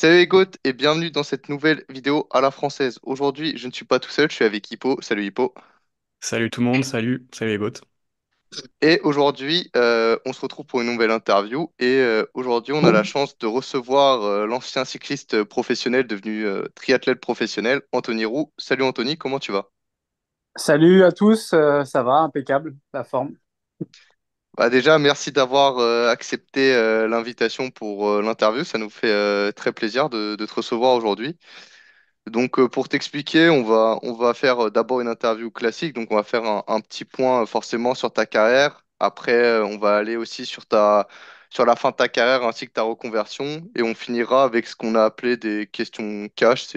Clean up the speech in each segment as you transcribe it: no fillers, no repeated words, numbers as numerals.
Salut les goths et bienvenue dans cette nouvelle vidéo à la française. Aujourd'hui, je ne suis pas tout seul, je suis avec Hippo. Salut Hippo. Salut tout le monde, salut les bots. Et aujourd'hui, on se retrouve pour une nouvelle interview. Et aujourd'hui, on a la chance de recevoir l'ancien cycliste professionnel devenu triathlète professionnel, Anthony Roux. Salut Anthony, comment tu vas? Salut à tous, ça va, impeccable, la forme. Bah déjà, merci d'avoir accepté l'invitation pour l'interview. Ça nous fait très plaisir de te recevoir aujourd'hui. Donc, pour t'expliquer, on va faire d'abord une interview classique. Donc, on va faire un petit point forcément sur ta carrière. Après, on va aller aussi sur la fin de ta carrière ainsi que ta reconversion. Et on finira avec ce qu'on a appelé des questions cash.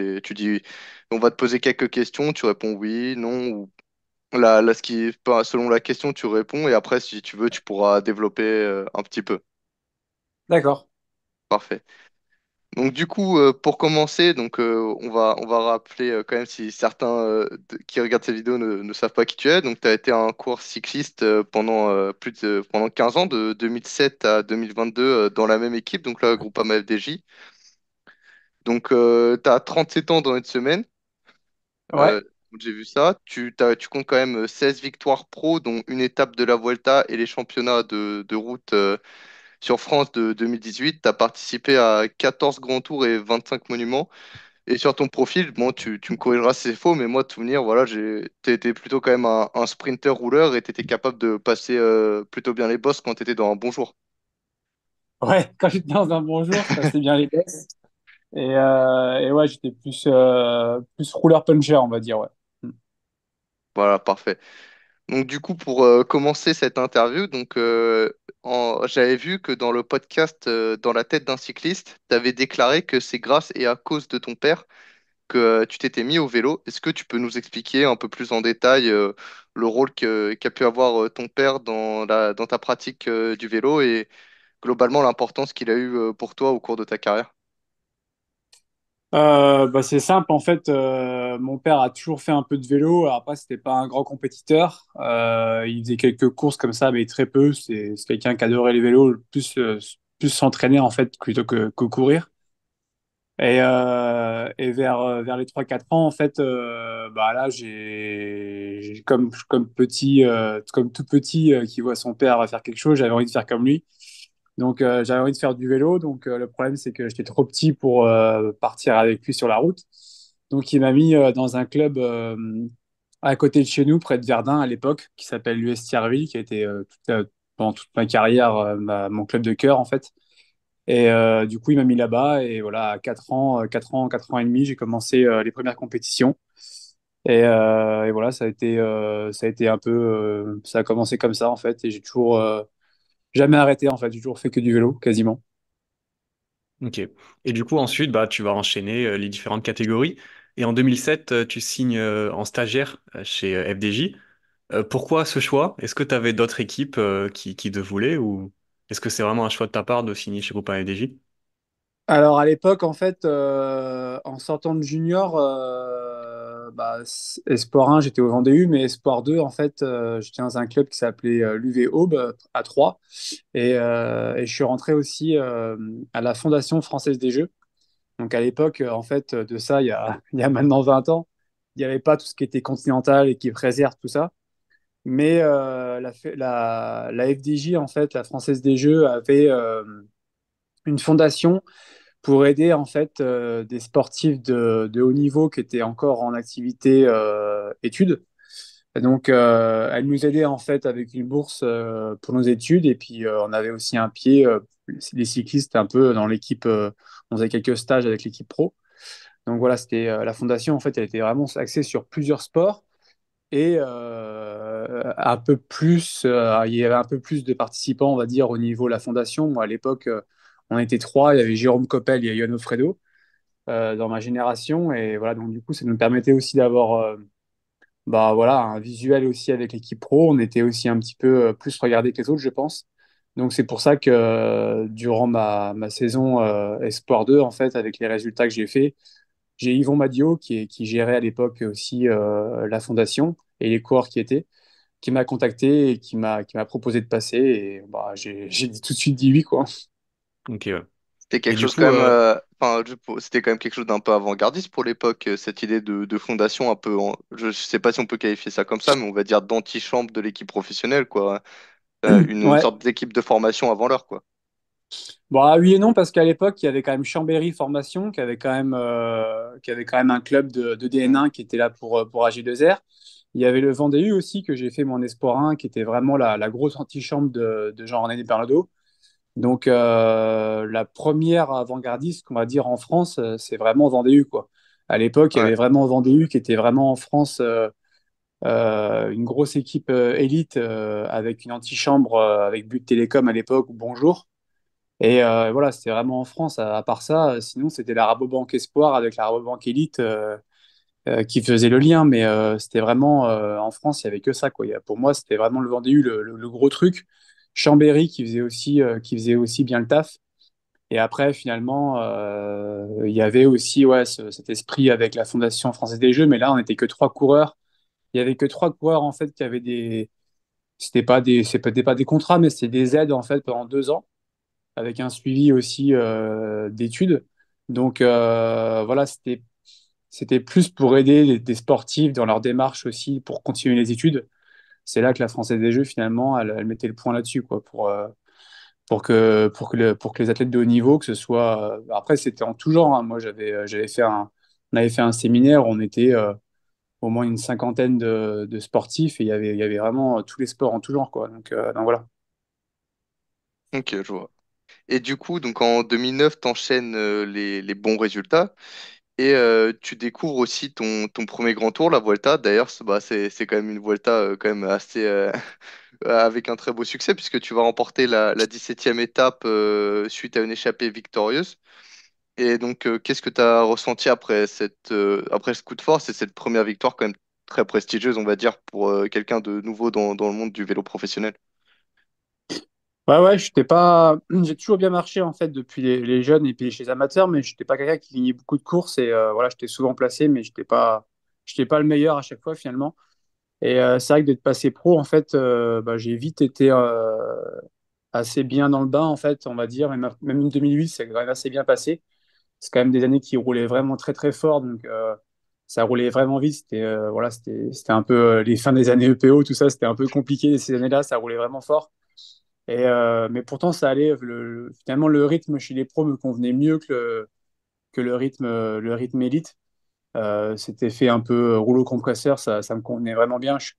On va te poser quelques questions, tu réponds oui, non, ou selon la question, tu réponds. Et après, si tu veux, tu pourras développer un petit peu. D'accord. Parfait. Donc du coup, pour commencer, on va rappeler quand même si certains qui regardent cette vidéo ne savent pas qui tu es. Donc tu as été un coureur cycliste pendant 15 ans, de 2007 à 2022 dans la même équipe, donc là, Groupama FDJ. Donc tu as 37 ans dans une semaine. Ouais. Euh, j'ai vu ça. Tu comptes quand même 16 victoires pro, dont une étape de la Vuelta et les championnats de route sur France de 2018. Tu as participé à 14 grands tours et 25 monuments. Et sur ton profil, bon, tu me corrigeras si c'est faux, mais moi, de souvenir, voilà, t'étais plutôt quand même un sprinter rouleur et t'étais capable de passer plutôt bien les bosses quand t'étais dans un bon jour. Ouais, quand j'étais dans un bon jour, je passais bien les baisses. Et ouais, j'étais plus rouleur-puncher, on va dire, ouais. Mm. Voilà, parfait. Donc, du coup, pour commencer cette interview, j'avais vu que dans le podcast Dans la tête d'un cycliste, tu avais déclaré que c'est grâce et à cause de ton père que tu t'étais mis au vélo. Est-ce que tu peux nous expliquer un peu plus en détail le rôle qu'a pu avoir ton père dans ta pratique du vélo et globalement l'importance qu'il a eu pour toi au cours de ta carrière? Bah, c'est simple, en fait, mon père a toujours fait un peu de vélo. Alors après, c'était pas un grand compétiteur. Il faisait quelques courses comme ça, mais très peu. C'est quelqu'un qui adorait les vélos, plus s'entraîner, en fait, plutôt que courir. Et vers les 3 4 ans, en fait, bah là, comme tout petit qui voit son père faire quelque chose, j'avais envie de faire comme lui. Donc, j'avais envie de faire du vélo. Donc, le problème, c'est que j'étais trop petit pour partir avec lui sur la route. Donc, il m'a mis dans un club à côté de chez nous, près de Verdun à l'époque, qui s'appelle l'US Thierville, qui a été pendant toute ma carrière mon club de cœur, en fait. Et du coup, il m'a mis là-bas. Et voilà, à 4 ans, 4 ans et demi, j'ai commencé les premières compétitions. Et voilà, ça a été un peu, ça a commencé comme ça, en fait. Et j'ai toujours jamais arrêté, en fait. J'ai toujours fait que du vélo, quasiment. Ok. Et du coup, ensuite, bah, tu vas enchaîner les différentes catégories. Et en 2007, tu signes en stagiaire chez FDJ. Pourquoi ce choix? Est-ce que tu avais d'autres équipes qui te voulaient ou est-ce que c'est vraiment un choix de ta part de signer chez Groupama FDJ? Alors, à l'époque, en fait, en sortant de junior, bah, Espoir 1, j'étais au Vendée U, mais Espoir 2, en fait, j'étais dans un club qui s'appelait l'UV Aube à Troyes. Et je suis rentré aussi à la Fondation française des Jeux. Donc à l'époque, en fait, de ça, il y a maintenant 20 ans, il n'y avait pas tout ce qui était continental, équipe réserve, tout ça. Mais la FDJ, en fait, la Française des Jeux, avait une fondation pour aider, en fait, des sportifs de haut niveau qui étaient encore en activité études. Et donc, elle nous aidait, en fait, avec une bourse pour nos études. Et puis, on avait aussi un pied, les cyclistes, un peu dans l'équipe. On faisait quelques stages avec l'équipe pro. Donc voilà, c'était la fondation, en fait, elle était vraiment axée sur plusieurs sports et un peu plus, il y avait un peu plus de participants, on va dire, au niveau de la fondation. Moi, à l'époque, on était trois, il y avait Jérôme Coppel et Yoann Fredo dans ma génération. Et voilà, donc du coup, ça nous permettait aussi d'avoir bah, voilà, un visuel aussi avec l'équipe pro. On était aussi un petit peu plus regardé que les autres, je pense. Donc c'est pour ça que durant ma saison Espoir 2, en fait, avec les résultats que j'ai faits, j'ai Yvon Madio qui gérait à l'époque aussi la fondation et les coureurs qui m'a contacté et qui m'a proposé de passer et bah, j'ai tout de suite dit oui quoi. Ok, ouais. C'était quelque Et du chose quand coup, même, enfin, c'était quand même quelque chose d'un peu avant-gardiste pour l'époque, cette idée de fondation un peu, je sais pas si on peut qualifier ça comme ça, mais on va dire d'antichambre de l'équipe professionnelle, quoi. Une Ouais. sorte d'équipe de formation avant l'heure, quoi. Bon, ah, oui et non, parce qu'à l'époque, il y avait quand même Chambéry Formation, qui avait quand même un club de Mm. DN1 qui était là pour AG2R. Il y avait le Vendée U aussi, que j'ai fait mon Espoir 1, qui était vraiment la grosse antichambre de Jean-René Bernardo. Donc, la première avant-gardiste, qu'on va dire en France, c'est vraiment Vendée U, quoi. À l'époque, il y Ouais, avait vraiment Vendée U qui était vraiment en France une grosse équipe élite avec une antichambre avec But Télécom à l'époque ou Bonjour. Et voilà, c'était vraiment en France. À part ça, sinon, c'était la Rabobank Espoir avec la Rabobank Elite qui faisait le lien. Mais c'était vraiment en France, il n'y avait que ça, quoi. Pour moi, c'était vraiment le Vendée U, le gros truc. Chambéry qui faisait aussi bien le taf. Et après, finalement, il y avait aussi ouais, cet esprit avec la Fondation Française des Jeux. Mais là, on n'était que trois coureurs. Il y avait que trois coureurs, en fait, qui avaient des. C'était pas des contrats, mais c'était des aides, en fait, pendant 2 ans avec un suivi aussi d'études. Donc voilà, c'était plus pour aider des sportifs dans leur démarche aussi pour continuer les études. C'est là que la Française des Jeux finalement, elle mettait le point là-dessus quoi pour que les athlètes de haut niveau, que ce soit après c'était en tout genre. Hein. Moi on avait fait un séminaire où on était au moins une cinquantaine de sportifs et il y avait vraiment tous les sports en tout genre quoi. Donc voilà. ok, je vois. Et du coup, donc en 2009, t'enchaînes les bons résultats et tu découvres aussi ton premier grand tour, la Vuelta. D'ailleurs, c'est quand même une Vuelta quand même assez avec un très beau succès puisque tu vas remporter la 17e étape suite à une échappée victorieuse. Et donc, qu'est-ce que tu as ressenti après après ce coup de force et cette première victoire quand même très prestigieuse, on va dire, pour quelqu'un de nouveau dans le monde du vélo professionnel? Ouais, ouais, j'étais pas. J'ai toujours bien marché en fait depuis les jeunes et puis chez les amateurs, mais j'étais pas quelqu'un qui gagnait beaucoup de courses et voilà, j'étais souvent placé, mais j'étais pas le meilleur à chaque fois finalement. Et c'est vrai que d'être passé pro, en fait, bah, j'ai vite été assez bien dans le bain en fait, on va dire. Même en 2008, c'est quand même assez bien passé. C'est quand même des années qui roulaient vraiment très très fort, donc ça roulait vraiment vite. C'était un peu les fins des années EPO, tout ça, c'était un peu compliqué ces années-là, ça roulait vraiment fort. Mais pourtant, ça allait. Finalement, le rythme chez les pros me convenait mieux que le rythme élite. C'était fait un peu rouleau compresseur, ça me convenait vraiment bien. Je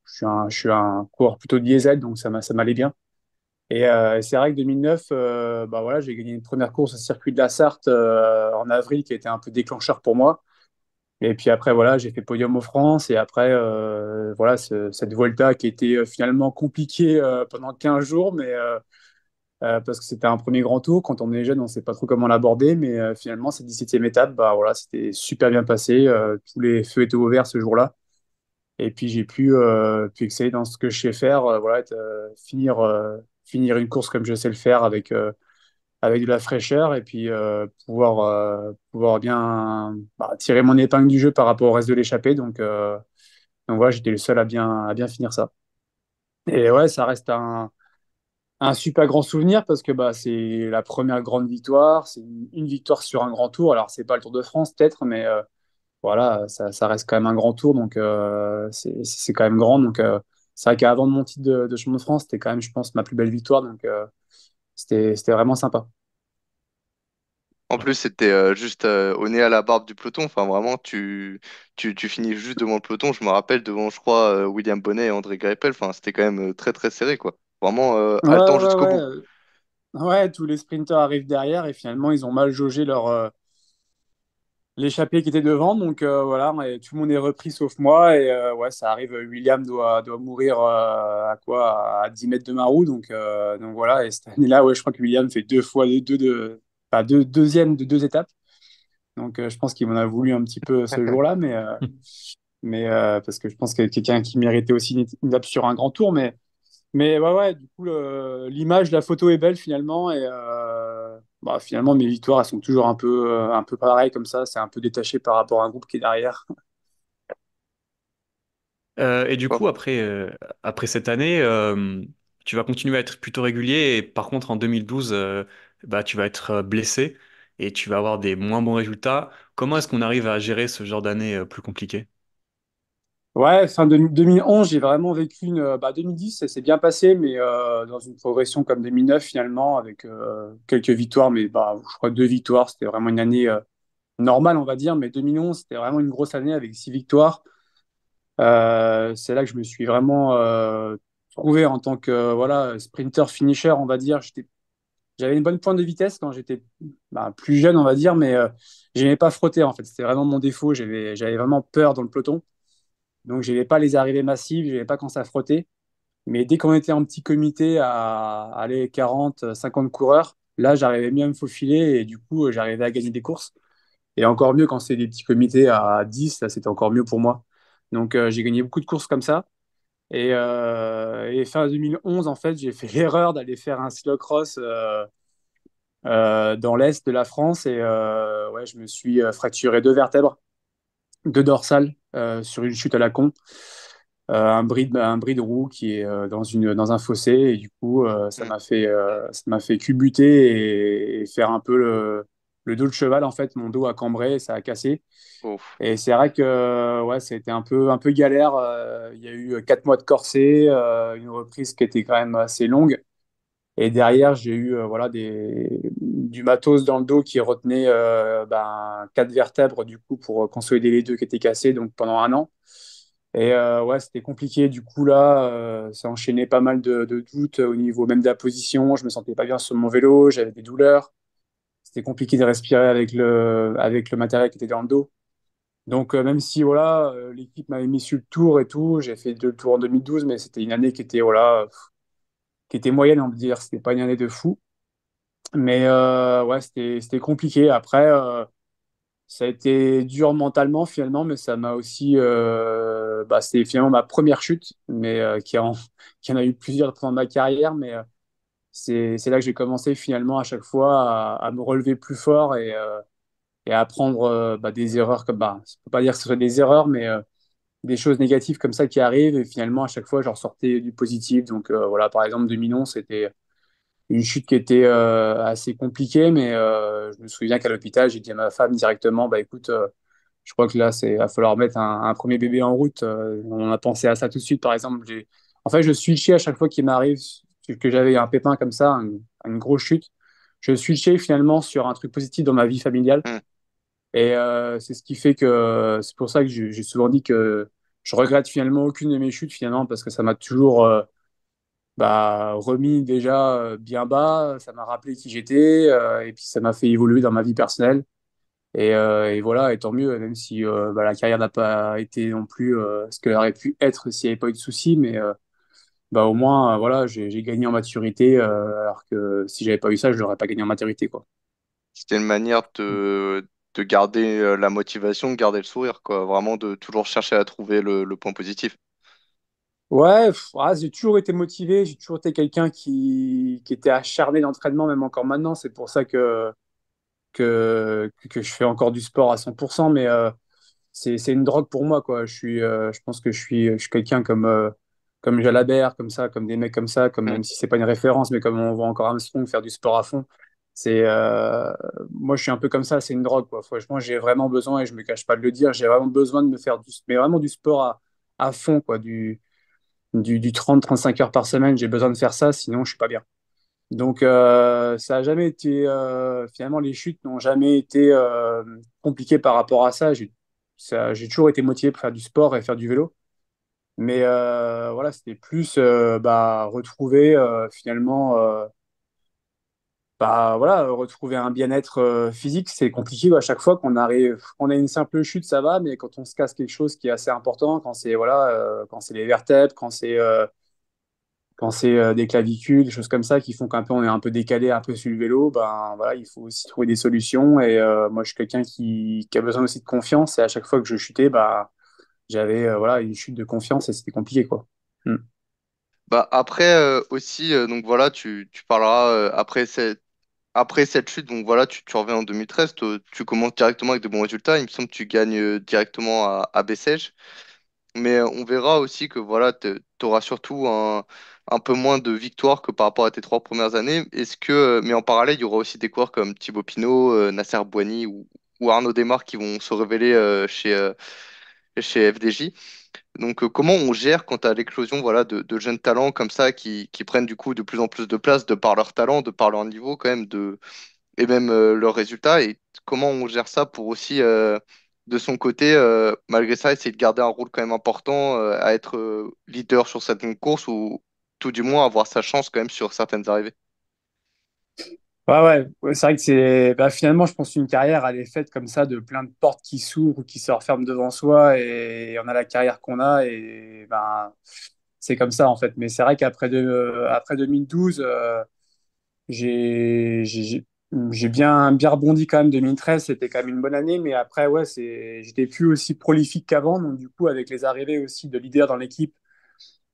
suis un coureur plutôt diesel, donc ça m'allait bien. Et c'est vrai que 2009, bah voilà, j'ai gagné une première course au circuit de la Sarthe en avril qui a été un peu déclencheur pour moi. Et puis après, voilà, j'ai fait podium aux France. Et après, voilà, cette Volta qui était finalement compliquée pendant 15 jours, mais parce que c'était un premier grand tour. Quand on est jeune, on ne sait pas trop comment l'aborder, mais finalement, cette 17e étape, bah, voilà, c'était super bien passé. Tous les feux étaient ouverts ce jour-là. Et puis, j'ai pu exceller dans ce que je sais faire, voilà, finir une course comme je sais le faire avec de la fraîcheur et puis pouvoir bien bah, tirer mon épingle du jeu par rapport au reste de l'échappée. Donc voilà, j'étais le seul à bien finir ça. Et ouais, ça reste un super grand souvenir parce que bah, c'est la première grande victoire, c'est une victoire sur un grand tour. Alors, c'est pas le Tour de France peut-être, mais voilà, ça reste quand même un grand tour, donc c'est quand même grand. Donc, c'est vrai qu'avant mon titre de champion de France, c'était quand même, je pense, ma plus belle victoire, donc c'était vraiment sympa. En plus, c'était juste au nez à la barbe du peloton. Enfin, vraiment, tu finis juste devant le peloton. Je me rappelle devant, je crois, William Bonnet et André Greipel. Enfin, c'était quand même très, très serré, quoi. Vraiment Ouais, haletant ouais, jusqu'au ouais. bout. Ouais, tous les sprinteurs arrivent derrière et finalement, ils ont mal jaugé l'échappée qui était devant. Donc voilà, et tout le monde est repris sauf moi. Et ouais, ça arrive, William doit mourir à quoi? À 10 mètres de ma roue. Donc voilà, et cette année-là, ouais, je crois que William fait deux fois enfin, deuxième de deux étapes. Donc je pense qu'il m'en a voulu un petit peu ce jour-là, parce que je pense que quelqu'un qui méritait aussi une étape sur un grand tour. Mais ouais, ouais, du coup, l'image, la photo est belle finalement. Et bah, finalement, mes victoires, elles sont toujours un peu pareilles comme ça. C'est un peu détaché par rapport à un groupe qui est derrière. Et du Bon. coup, après cette année, tu vas continuer à être plutôt régulier. Et par contre, en 2012, bah, tu vas être blessé. et tu vas avoir des moins bons résultats. Comment est-ce qu'on arrive à gérer ce genre d'année plus compliquée? Ouais, fin 2011, j'ai vraiment vécu 2010, ça s'est bien passé, mais dans une progression comme 2009 finalement, avec quelques victoires, mais je crois 2 victoires. C'était vraiment une année normale, on va dire, mais 2011, c'était vraiment une grosse année avec 6 victoires. C'est là que je me suis vraiment trouvé en tant que voilà sprinter finisher, on va dire. J'avais une bonne pointe de vitesse quand j'étais plus jeune, on va dire, mais j'aimais pas frotter en fait. C'était vraiment mon défaut. J'avais vraiment peur dans le peloton. Donc, je n'avais pas les arrivées massives, je n'avais pas quand ça frottait. Mais dès qu'on était en petit comité à aller 40, 50 coureurs, là, j'arrivais mieux à me faufiler et du coup, j'arrivais à gagner des courses. Et encore mieux quand c'est des petits comités à 10, là, c'était encore mieux pour moi. Donc, j'ai gagné beaucoup de courses comme ça. Et fin 2011, en fait, j'ai fait l'erreur d'aller faire un cyclocross dans l'est de la France et ouais, je me suis fracturé 2 vertèbres, 2 dorsales sur une chute à la con. Un bris de roue qui est dans un fossé et du coup Hmm. ça m'a fait culbuter et faire un peu le dos de cheval en fait. Mon dos a cambré, ça a cassé Ouf. et c'est vrai que ouais, ça a été un peu galère. Il y a eu 4 mois de corset, une reprise qui était quand même assez longue et derrière j'ai eu voilà du matos dans le dos qui retenait 4 vertèbres du coup pour consolider les deux qui étaient cassés donc pendant un an. Et ouais, c'était compliqué. Du coup, là, ça enchaînait pas mal de doutes au niveau même de la position. Je me sentais pas bien sur mon vélo, j'avais des douleurs. C'était compliqué de respirer avec le matériel qui était dans le dos. Donc, même si voilà, l'équipe m'avait mis sur le tour et tout, j'ai fait le tour en 2012, mais c'était une année qui était, voilà, qui était moyenne, on peut dire. C'était pas une année de fou. Mais ouais, c'était compliqué. Après, ça a été dur mentalement finalement, mais ça m'a aussi. C'était finalement ma première chute, mais qui en a eu plusieurs pendant ma carrière. Mais c'est là que j'ai commencé finalement à chaque fois à me relever plus fort et à apprendre des erreurs comme. Je peux pas dire que ce soit des erreurs, mais des choses négatives comme ça qui arrivent. Et finalement, à chaque fois, je ressortais du positif. Donc voilà, par exemple, 2011, c'était une chute qui était assez compliquée, mais je me souviens qu'à l'hôpital, j'ai dit à ma femme directement, bah écoute, je crois que là, va falloir mettre un premier bébé en route. On a pensé à ça tout de suite, par exemple. En fait, je switchais à chaque fois qu'il m'arrive que j'avais un pépin comme ça, une grosse chute. Je switchais finalement sur un truc positif dans ma vie familiale. Hmm. Et c'est ce qui fait que c'est pour ça que j'ai souvent dit que je regrette finalement aucune de mes chutes finalement parce que ça m'a toujours remis déjà bien bas, ça m'a rappelé qui j'étais et puis ça m'a fait évoluer dans ma vie personnelle. Et voilà, et tant mieux, même si la carrière n'a pas été non plus ce qu'elle aurait pu être s'il n'y avait pas eu de soucis, mais au moins, voilà, j'ai gagné en maturité, alors que si j'avais pas eu ça, je n'aurais pas gagné en maturité, quoi. C'était une manière de garder la motivation, de garder le sourire, quoi. Vraiment de toujours chercher à trouver le point positif. Ouais, j'ai toujours été motivé, j'ai toujours été quelqu'un qui était acharné d'entraînement, même encore maintenant. C'est pour ça que je fais encore du sport à 100%, mais c'est une drogue pour moi, quoi. Je pense que je suis quelqu'un comme Jalabert, comme ça, comme des mecs comme ça, comme Hmm. même si c'est pas une référence, mais comme on voit encore Armstrong faire du sport à fond. C'est moi, je suis un peu comme ça. C'est une drogue, quoi. Franchement, j'ai vraiment besoin et je me cache pas de le dire. J'ai vraiment besoin de me faire mais vraiment du sport à fond, quoi. Du 30-35 heures par semaine. J'ai besoin de faire ça, sinon je suis pas bien. Donc, ça a jamais été. Finalement, les chutes n'ont jamais été compliquées par rapport à ça. J'ai toujours été motivé pour faire du sport et faire du vélo. Mais voilà, c'était plus retrouver finalement. Voilà, retrouver un bien-être physique, c'est compliqué à chaque fois qu'on arrive. On a une simple chute, ça va, mais quand on se casse quelque chose qui est assez important, quand c'est voilà, quand c'est les vertèbres, quand c'est des clavicules, des choses comme ça qui font qu'un peu on est un peu décalé un peu sur le vélo, ben voilà, il faut aussi trouver des solutions. Et moi, je suis quelqu'un qui a besoin aussi de confiance. Et à chaque fois que je chutais, j'avais voilà une chute de confiance et c'était compliqué quoi. Mm. Bah après aussi, donc voilà, tu parleras après cette chute, donc voilà, tu reviens en 2013, tu commences directement avec de bons résultats. Il me semble que tu gagnes directement à Bessèges. Mais on verra aussi que voilà, tu auras surtout un peu moins de victoires que par rapport à tes 3 premières années. Mais en parallèle, il y aura aussi des coureurs comme Thibaut Pinot, Nasser Bouhanni ou Arnaud Démare qui vont se révéler chez FDJ. Donc, comment on gère quand tu as l'éclosion voilà, de jeunes talents comme ça qui prennent du coup de plus en plus de place de par leur talent, de par leur niveau quand même, et même leurs résultats, et comment on gère ça pour aussi, de son côté, malgré ça, essayer de garder un rôle quand même important, à être leader sur certaines courses ou tout du moins avoir sa chance quand même sur certaines arrivées. Ouais, c'est vrai que finalement, je pense qu'une carrière, elle est faite comme ça de plein de portes qui s'ouvrent ou qui se referment devant soi et on a la carrière qu'on a et c'est comme ça en fait. Mais c'est vrai après 2012, j'ai j'ai j'ai- j'ai bien rebondi quand même. 2013, c'était quand même une bonne année, mais après, ouais, j'étais plus aussi prolifique qu'avant. Donc du coup, avec les arrivées aussi de leaders dans l'équipe,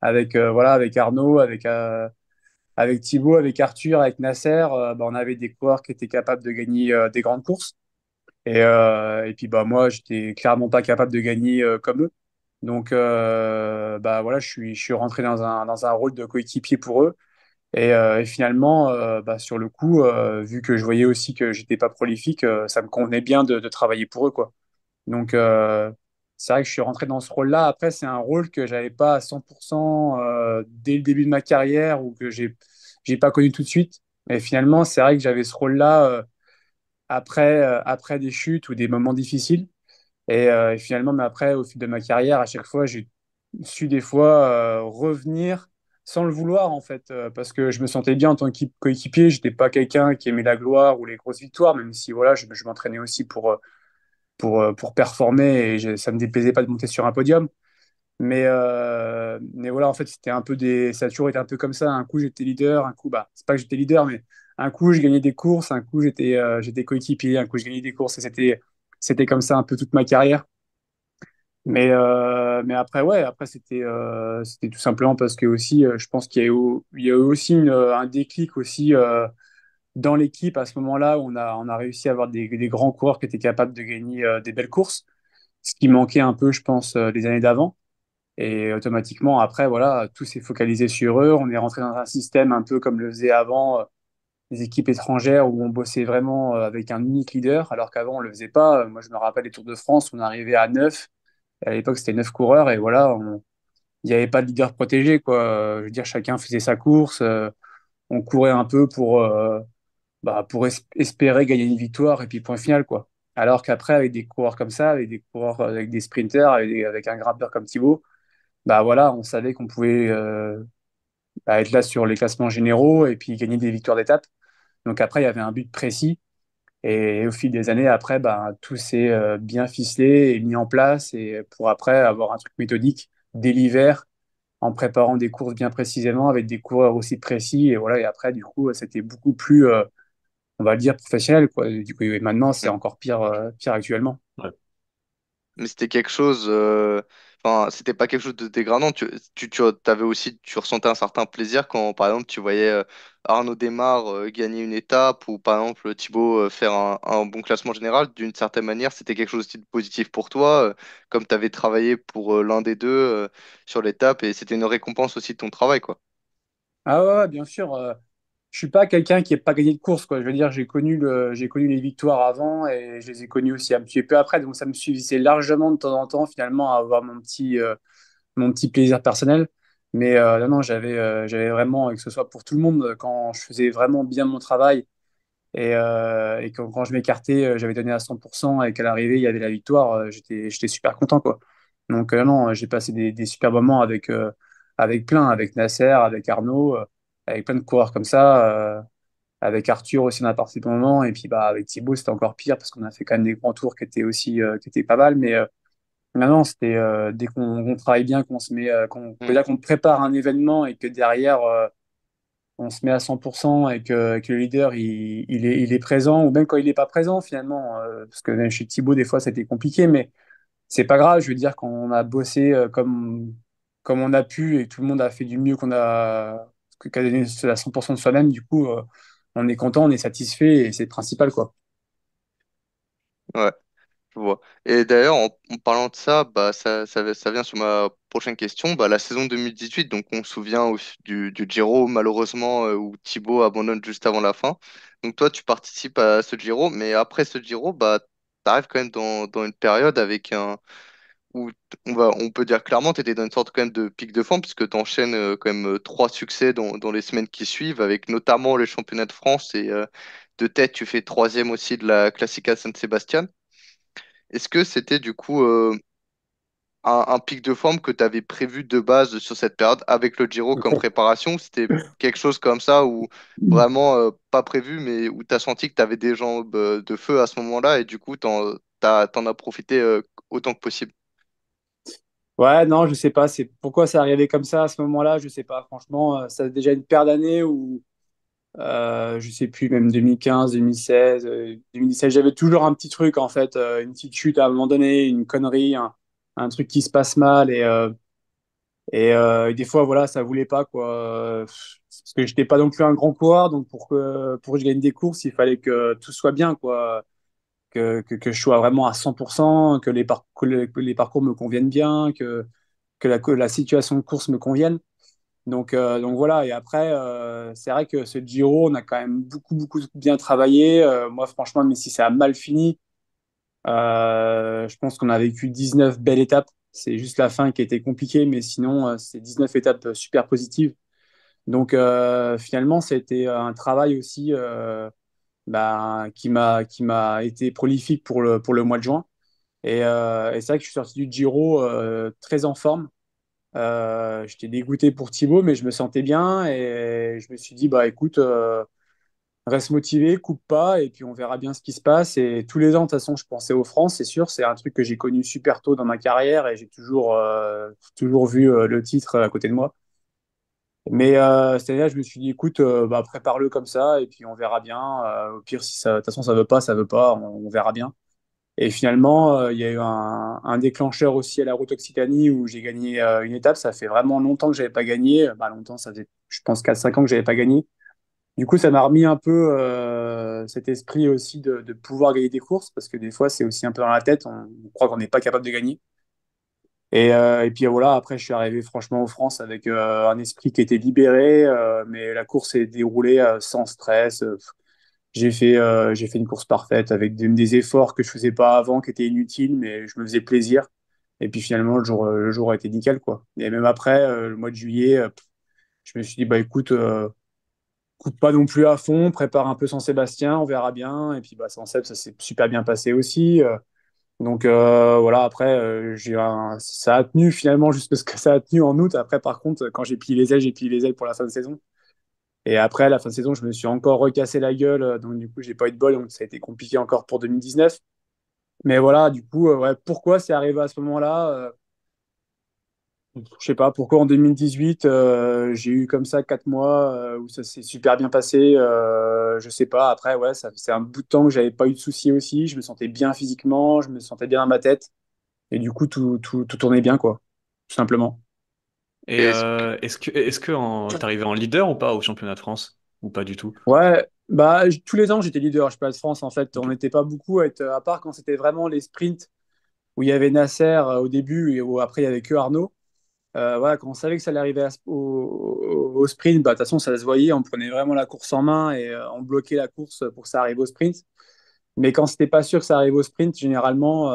avec Arnaud, avec Thibaut, avec Arthur, avec Nasser, on avait des coureurs qui étaient capables de gagner des grandes courses. Et puis moi, j'étais clairement pas capable de gagner comme eux. Donc voilà, je suis rentré dans un rôle de coéquipier pour eux. Et finalement, sur le coup, vu que je voyais aussi que j'étais pas prolifique, ça me convenait bien de travailler pour eux, quoi. Donc, c'est vrai que je suis rentré dans ce rôle-là. Après, c'est un rôle que j'avais pas à 100% dès le début de ma carrière ou que j'ai pas connu tout de suite. Mais finalement, c'est vrai que j'avais ce rôle-là après des chutes ou des moments difficiles. Et finalement, mais après, au fil de ma carrière, à chaque fois, j'ai su des fois revenir sans le vouloir, en fait, parce que je me sentais bien en tant que coéquipier. J'étais pas quelqu'un qui aimait la gloire ou les grosses victoires, même si voilà, je m'entraînais aussi pour performer et ça me déplaisait pas de monter sur un podium. Mais voilà, en fait, ça a toujours été un peu comme ça. Un coup, j'étais leader, un coup, c'est pas que j'étais leader, mais un coup, je gagnais des courses, un coup, j'étais coéquipier, un coup, je gagnais des courses et c'était comme ça un peu toute ma carrière. Mais après, ouais, après, c'était tout simplement parce que aussi, je pense qu'il y a eu aussi un déclic aussi dans l'équipe à ce moment-là où on a réussi à avoir des grands coureurs qui étaient capables de gagner des belles courses, ce qui manquait un peu, je pense, les années d'avant. Et automatiquement, après, voilà, tout s'est focalisé sur eux. On est rentré dans un système un peu comme le faisaient avant les équipes étrangères où on bossait vraiment avec un unique leader, alors qu'avant, on le faisait pas. Moi, je me rappelle les Tours de France, on arrivait à 9. À l'époque, c'était 9 coureurs et voilà, il n'y avait pas de leader protégé, quoi. Je veux dire, chacun faisait sa course. On courait un peu pour espérer gagner une victoire et puis point final, quoi. Alors qu'après, avec des coureurs comme ça, avec des coureurs, avec des sprinters, avec un grimpeur comme Thibaut, voilà, on savait qu'on pouvait être là sur les classements généraux et puis gagner des victoires d'étape. Donc après, il y avait un but précis. Et au fil des années, après, tout s'est bien ficelé et mis en place. Et pour après avoir un truc méthodique dès l'hiver, en préparant des courses bien précisément, avec des coureurs aussi précis. Et voilà, et après, du coup, c'était beaucoup plus, on va le dire, professionnel, quoi. Du coup, et maintenant, c'est encore pire actuellement. Ouais. Mais c'était quelque chose, enfin, c'était pas quelque chose de dégradant. T'avais aussi, tu ressentais un certain plaisir quand, par exemple, tu voyais Arnaud Démare gagner une étape ou, par exemple, Thibaut faire un bon classement général. D'une certaine manière, c'était quelque chose aussi de positif pour toi, comme tu avais travaillé pour l'un des deux sur l'étape et c'était une récompense aussi de ton travail, quoi. Ah ouais, bien sûr. Je suis pas quelqu'un qui n'ait pas gagné de course, quoi. Je veux dire, j'ai connu les victoires avant et je les ai connues aussi un petit peu après. Donc ça me suffisait largement de temps en temps, finalement, à avoir mon petit plaisir personnel. Mais non, non, j'avais vraiment, et que ce soit pour tout le monde, quand je faisais vraiment bien mon travail et quand je m'écartais, j'avais donné à 100% et qu'à l'arrivée, il y avait la victoire, j'étais super content, quoi. Donc non, j'ai passé des super moments avec Nasser, avec Arnaud, avec plein de coureurs comme ça. Avec Arthur aussi, on a passé des bons moments. Et puis avec Thibaut, c'était encore pire parce qu'on a fait quand même des grands tours qui étaient pas mal. Mais maintenant, c'était dès qu'on travaille bien, qu'on se met, qu'on peut Mm. dire qu'on prépare un événement et que derrière, on se met à 100% et que le leader, il est présent, ou même quand il n'est pas présent, finalement. Parce que même chez Thibaut, des fois, c'était compliqué, mais c'est pas grave. Je veux dire, quand on a bossé comme on a pu et tout le monde a fait du mieux qu'a donné à 100% de soi-même, du coup, on est content, on est satisfait et c'est le principal, quoi. Ouais. Je vois. Et d'ailleurs, en parlant de ça, bah, ça vient sur ma prochaine question. Bah, la saison 2018, donc on se souvient du Giro, malheureusement, où Thibaut abandonne juste avant la fin. Donc toi, tu participes à ce Giro, mais après ce Giro, bah, tu arrives quand même dans une période avec où on peut dire clairement, tu étais dans une sorte quand même de pic de forme, puisque tu enchaînes quand même trois succès dans les semaines qui suivent, avec notamment les championnats de France et de tête, tu fais troisième aussi de la Classica San Sebastian. Est-ce que c'était du coup un pic de forme que tu avais prévu de base sur cette période avec le Giro comme préparation? Ou c'était quelque chose comme ça ou vraiment pas prévu, mais où tu as senti que tu avais des jambes de feu à ce moment-là et du coup t'en as profité autant que possible? Ouais, non, je sais pas. C'est pourquoi ça arrivait comme ça à ce moment-là. Je sais pas. Franchement, ça fait déjà une paire d'années où je sais plus, même 2015, 2016, 2017, j'avais toujours un petit truc en fait, une petite chute à un moment donné, une connerie, un truc qui se passe mal et des fois voilà, ça voulait pas quoi. Parce que j'étais pas non plus un grand coureur, donc pour que je gagne des courses, il fallait que tout soit bien quoi, que je sois vraiment à 100%, que les parcours me conviennent bien, que la situation de course me convienne. Donc voilà, et après, c'est vrai que ce Giro, on a quand même beaucoup, beaucoup bien travaillé. Moi, franchement, même si ça a mal fini, je pense qu'on a vécu 19 belles étapes. C'est juste la fin qui était compliquée, mais sinon, c'est 19 étapes super positives. Donc finalement, c'était un travail aussi qui m'a été prolifique pour le mois de juin. Et c'est vrai que je suis sorti du Giro très en forme. J'étais dégoûté pour Thibaut, mais je me sentais bien et je me suis dit, bah écoute, reste motivé, coupe pas et puis on verra bien ce qui se passe. Et tous les ans, de toute façon, je pensais aux France, c'est sûr, c'est un truc que j'ai connu super tôt dans ma carrière et j'ai toujours vu le titre à côté de moi. Mais cette année-là, je me suis dit, écoute, bah, prépare-le comme ça et puis on verra bien. Au pire, si ça, de toute façon, ça veut pas, on verra bien. Et finalement, il y a eu un déclencheur aussi à la Route Occitanie où j'ai gagné une étape. Ça fait vraiment longtemps que j'avais pas gagné. Bah, longtemps, ça faisait, je pense, 4 5 ans que j'avais pas gagné. Du coup, ça m'a remis un peu cet esprit aussi de pouvoir gagner des courses parce que des fois, c'est aussi un peu dans la tête. On croit qu'on n'est pas capable de gagner. Et puis voilà, après, je suis arrivé franchement en France avec un esprit qui était libéré, mais la course s'est déroulée sans stress. J'ai fait une course parfaite avec des efforts que je faisais pas avant, qui étaient inutiles, mais je me faisais plaisir. Et puis finalement, le jour a été nickel, quoi. Et même après, le mois de juillet, je me suis dit, bah écoute, coupe pas non plus à fond, prépare un peu San Sébastien, on verra bien. Et puis bah, San Seb, ça s'est super bien passé aussi. Donc voilà, après, ça a tenu finalement juste parce que ça a tenu en août. Après, par contre, quand j'ai plié les ailes pour la fin de saison. Et après, à la fin de saison, je me suis encore recassé la gueule. Donc, du coup, j'ai pas eu de bol. Donc, ça a été compliqué encore pour 2019. Mais voilà, du coup, ouais, pourquoi c'est arrivé à ce moment-là? Je sais pas. Pourquoi en 2018, j'ai eu comme ça 4 mois où ça s'est super bien passé. Je sais pas. Après, ouais, c'est un bout de temps que j'avais pas eu de soucis aussi. Je me sentais bien physiquement. Je me sentais bien dans ma tête. Et du coup, tout tournait bien, quoi. Tout simplement. Et Et est-ce est-ce que t'arrivais en leader ou pas au championnat de France? Ou pas du tout? Ouais, bah, tous les ans, j'étais leader. Je de France, en fait. On Ok. n'était pas beaucoup à être, à part quand c'était vraiment les sprints où il y avait Nasser au début et où après il y avait que Arnaud. Voilà, quand on savait que ça allait arriver au sprint, bah, de toute façon, ça se voyait. On prenait vraiment la course en main et on bloquait la course pour que ça arrive au sprint. Mais quand c'était pas sûr que ça arrive au sprint, généralement,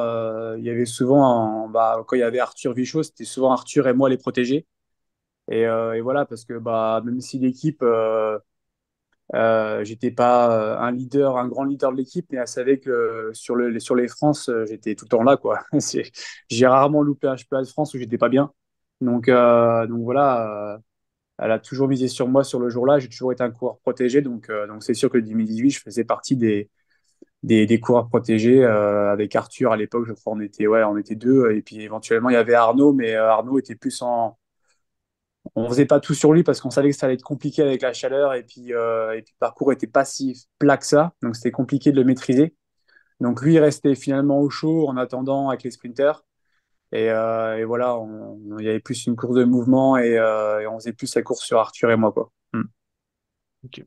il y avait souvent, bah, quand il y avait Arthur Vichot, c'était souvent Arthur et moi les protéger. Et voilà, parce que bah, même si l'équipe, j'étais pas un grand leader de l'équipe, mais elle savait que sur les France, j'étais tout le temps là, quoi. J'ai rarement loupé un championnat de France où j'étais pas bien. Donc voilà, elle a toujours misé sur moi sur le jour-là. J'ai toujours été un coureur protégé. Donc c'est sûr que 2018, je faisais partie des coureurs protégés avec Arthur à l'époque. Je crois on était deux. Et puis éventuellement, il y avait Arnaud, mais Arnaud était plus en. On faisait pas tout sur lui parce qu'on savait que ça allait être compliqué avec la chaleur et puis le parcours était pas si plat que ça, donc c'était compliqué de le maîtriser. Donc lui il restait finalement au chaud en attendant avec les sprinters et voilà, il y avait plus une course de mouvement et on faisait plus la course sur Arthur et moi quoi. Ok.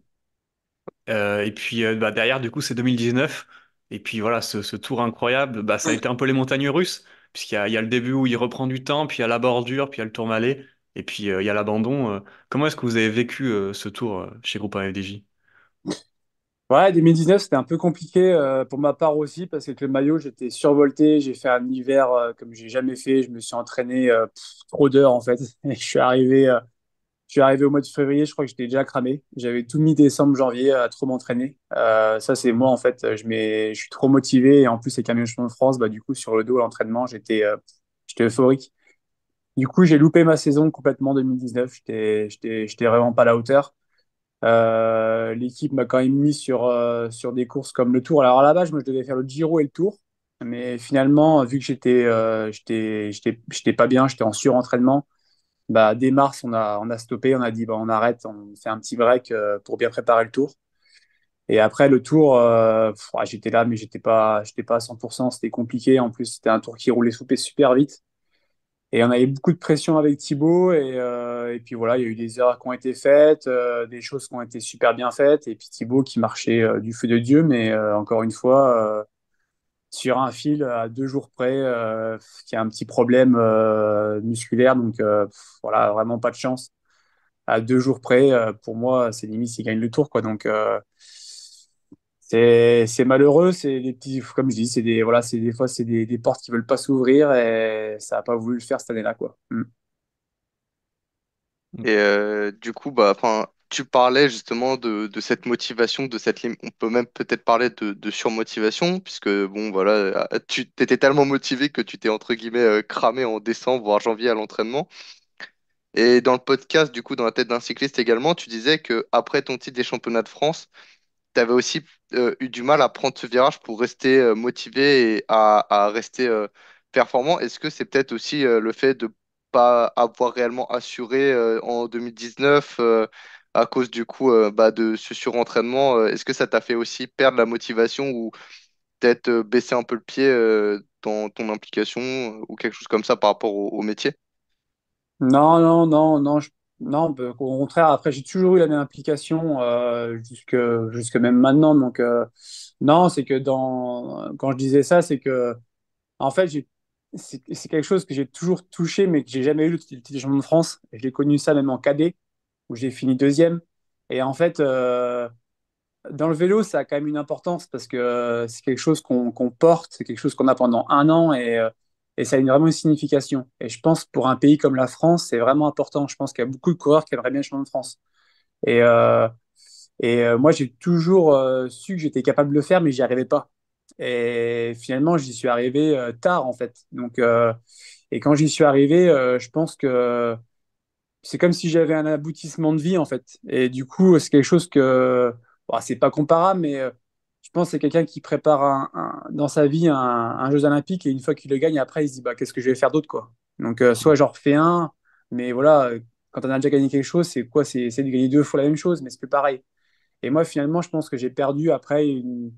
Et puis bah, derrière, du coup, c'est 2019. Et puis voilà, ce tour incroyable, bah, ça a été un peu les montagnes russes, il y a le début où il reprend du temps, puis il y a la bordure, puis il y a le tour malais, et puis il y a l'abandon. Comment est-ce que vous avez vécu ce tour chez Groupama FDJ? Ouais, 2019, c'était un peu compliqué pour ma part aussi parce que avec le maillot, j'étais survolté. J'ai fait un hiver comme j'ai jamais fait. Je me suis entraîné trop d'heures en fait. Et je suis arrivé au mois de février. Je crois que j'étais déjà cramé. J'avais tout mis décembre, janvier à trop m'entraîner. Ça, c'est moi en fait. Je suis trop motivé et en plus, avec un champion de France, bah du coup sur le dos, l'entraînement, j'étais euphorique. Du coup, j'ai loupé ma saison complètement 2019. J'étais vraiment pas à la hauteur. L'équipe m'a quand même mis sur des courses comme le Tour. Alors à la base, moi, je devais faire le Giro et le Tour. Mais finalement, vu que j'étais pas bien, j'étais en surentraînement, bah, dès mars, on a stoppé. On a dit, bah, on arrête, on fait un petit break pour bien préparer le Tour. Et après le Tour, ouais, j'étais là, mais j'étais pas à 100%. C'était compliqué. En plus, c'était un Tour qui roulait super vite. Et on avait beaucoup de pression avec Thibaut. Et puis voilà, il y a eu des erreurs qui ont été faites, des choses qui ont été super bien faites. Et puis Thibaut qui marchait du feu de Dieu. Mais encore une fois, sur un fil à 2 jours près, qui a un petit problème musculaire. Donc voilà, vraiment pas de chance. À 2 jours près, pour moi, c'est limite s'il gagne le tour, quoi. Donc c'est malheureux. C'est des petits, comme je dis, c'est des, voilà, c'est des fois, c'est des portes qui veulent pas s'ouvrir et ça a pas voulu le faire cette année-là, quoi. Mm. Ok. Et du coup, bah, enfin, tu parlais justement de cette motivation, on peut même peut-être parler de surmotivation, puisque bon, voilà, tu t'étais tellement motivé que tu t'es entre guillemets cramé en décembre, voire janvier à l'entraînement. Et dans le podcast, du coup, dans la tête d'un cycliste également, tu disais que après ton titre des championnats de France, tu avais aussi eu du mal à prendre ce virage pour rester motivé et à rester performant. Est-ce que c'est peut-être aussi le fait de pas avoir réellement assuré en 2019 à cause du coup bah, de ce surentraînement? Est-ce que ça t'a fait aussi perdre la motivation ou peut-être baisser un peu le pied dans ton implication ou quelque chose comme ça par rapport au métier? Non, non, non, non, non, bah, au contraire, après, j'ai toujours eu la même implication jusque même maintenant. Donc, non, c'est que quand je disais ça, c'est que, en fait, c'est quelque chose que j'ai toujours touché, mais que j'ai jamais eu le titre de champion de France. Je l'ai connu ça même en cadet, où j'ai fini deuxième. Et en fait, dans le vélo, ça a quand même une importance parce que c'est quelque chose qu'on porte, c'est quelque chose qu'on a pendant un an et ça a vraiment une signification. Et je pense pour un pays comme la France, c'est vraiment important. Je pense qu'il y a beaucoup de coureurs qui aimeraient bien le champion de France. Et, euh, Moi, j'ai toujours su que j'étais capable de le faire, mais j'y arrivais pas. Et finalement, j'y suis arrivé tard, en fait. Donc, et quand j'y suis arrivé, je pense que c'est comme si j'avais un aboutissement de vie en fait. Et du coup, c'est quelque chose que, bon, c'est pas comparable, mais je pense que c'est quelqu'un qui prépare dans sa vie un Jeux Olympiques et une fois qu'il le gagne, après, il se dit bah, qu'est-ce que je vais faire d'autre quoi. Donc, soit j'en refais un, mais voilà, quand on a déjà gagné quelque chose, c'est quoi? C'est de gagner 2 fois la même chose, mais c'est plus pareil. Et moi, finalement, je pense que j'ai perdu après une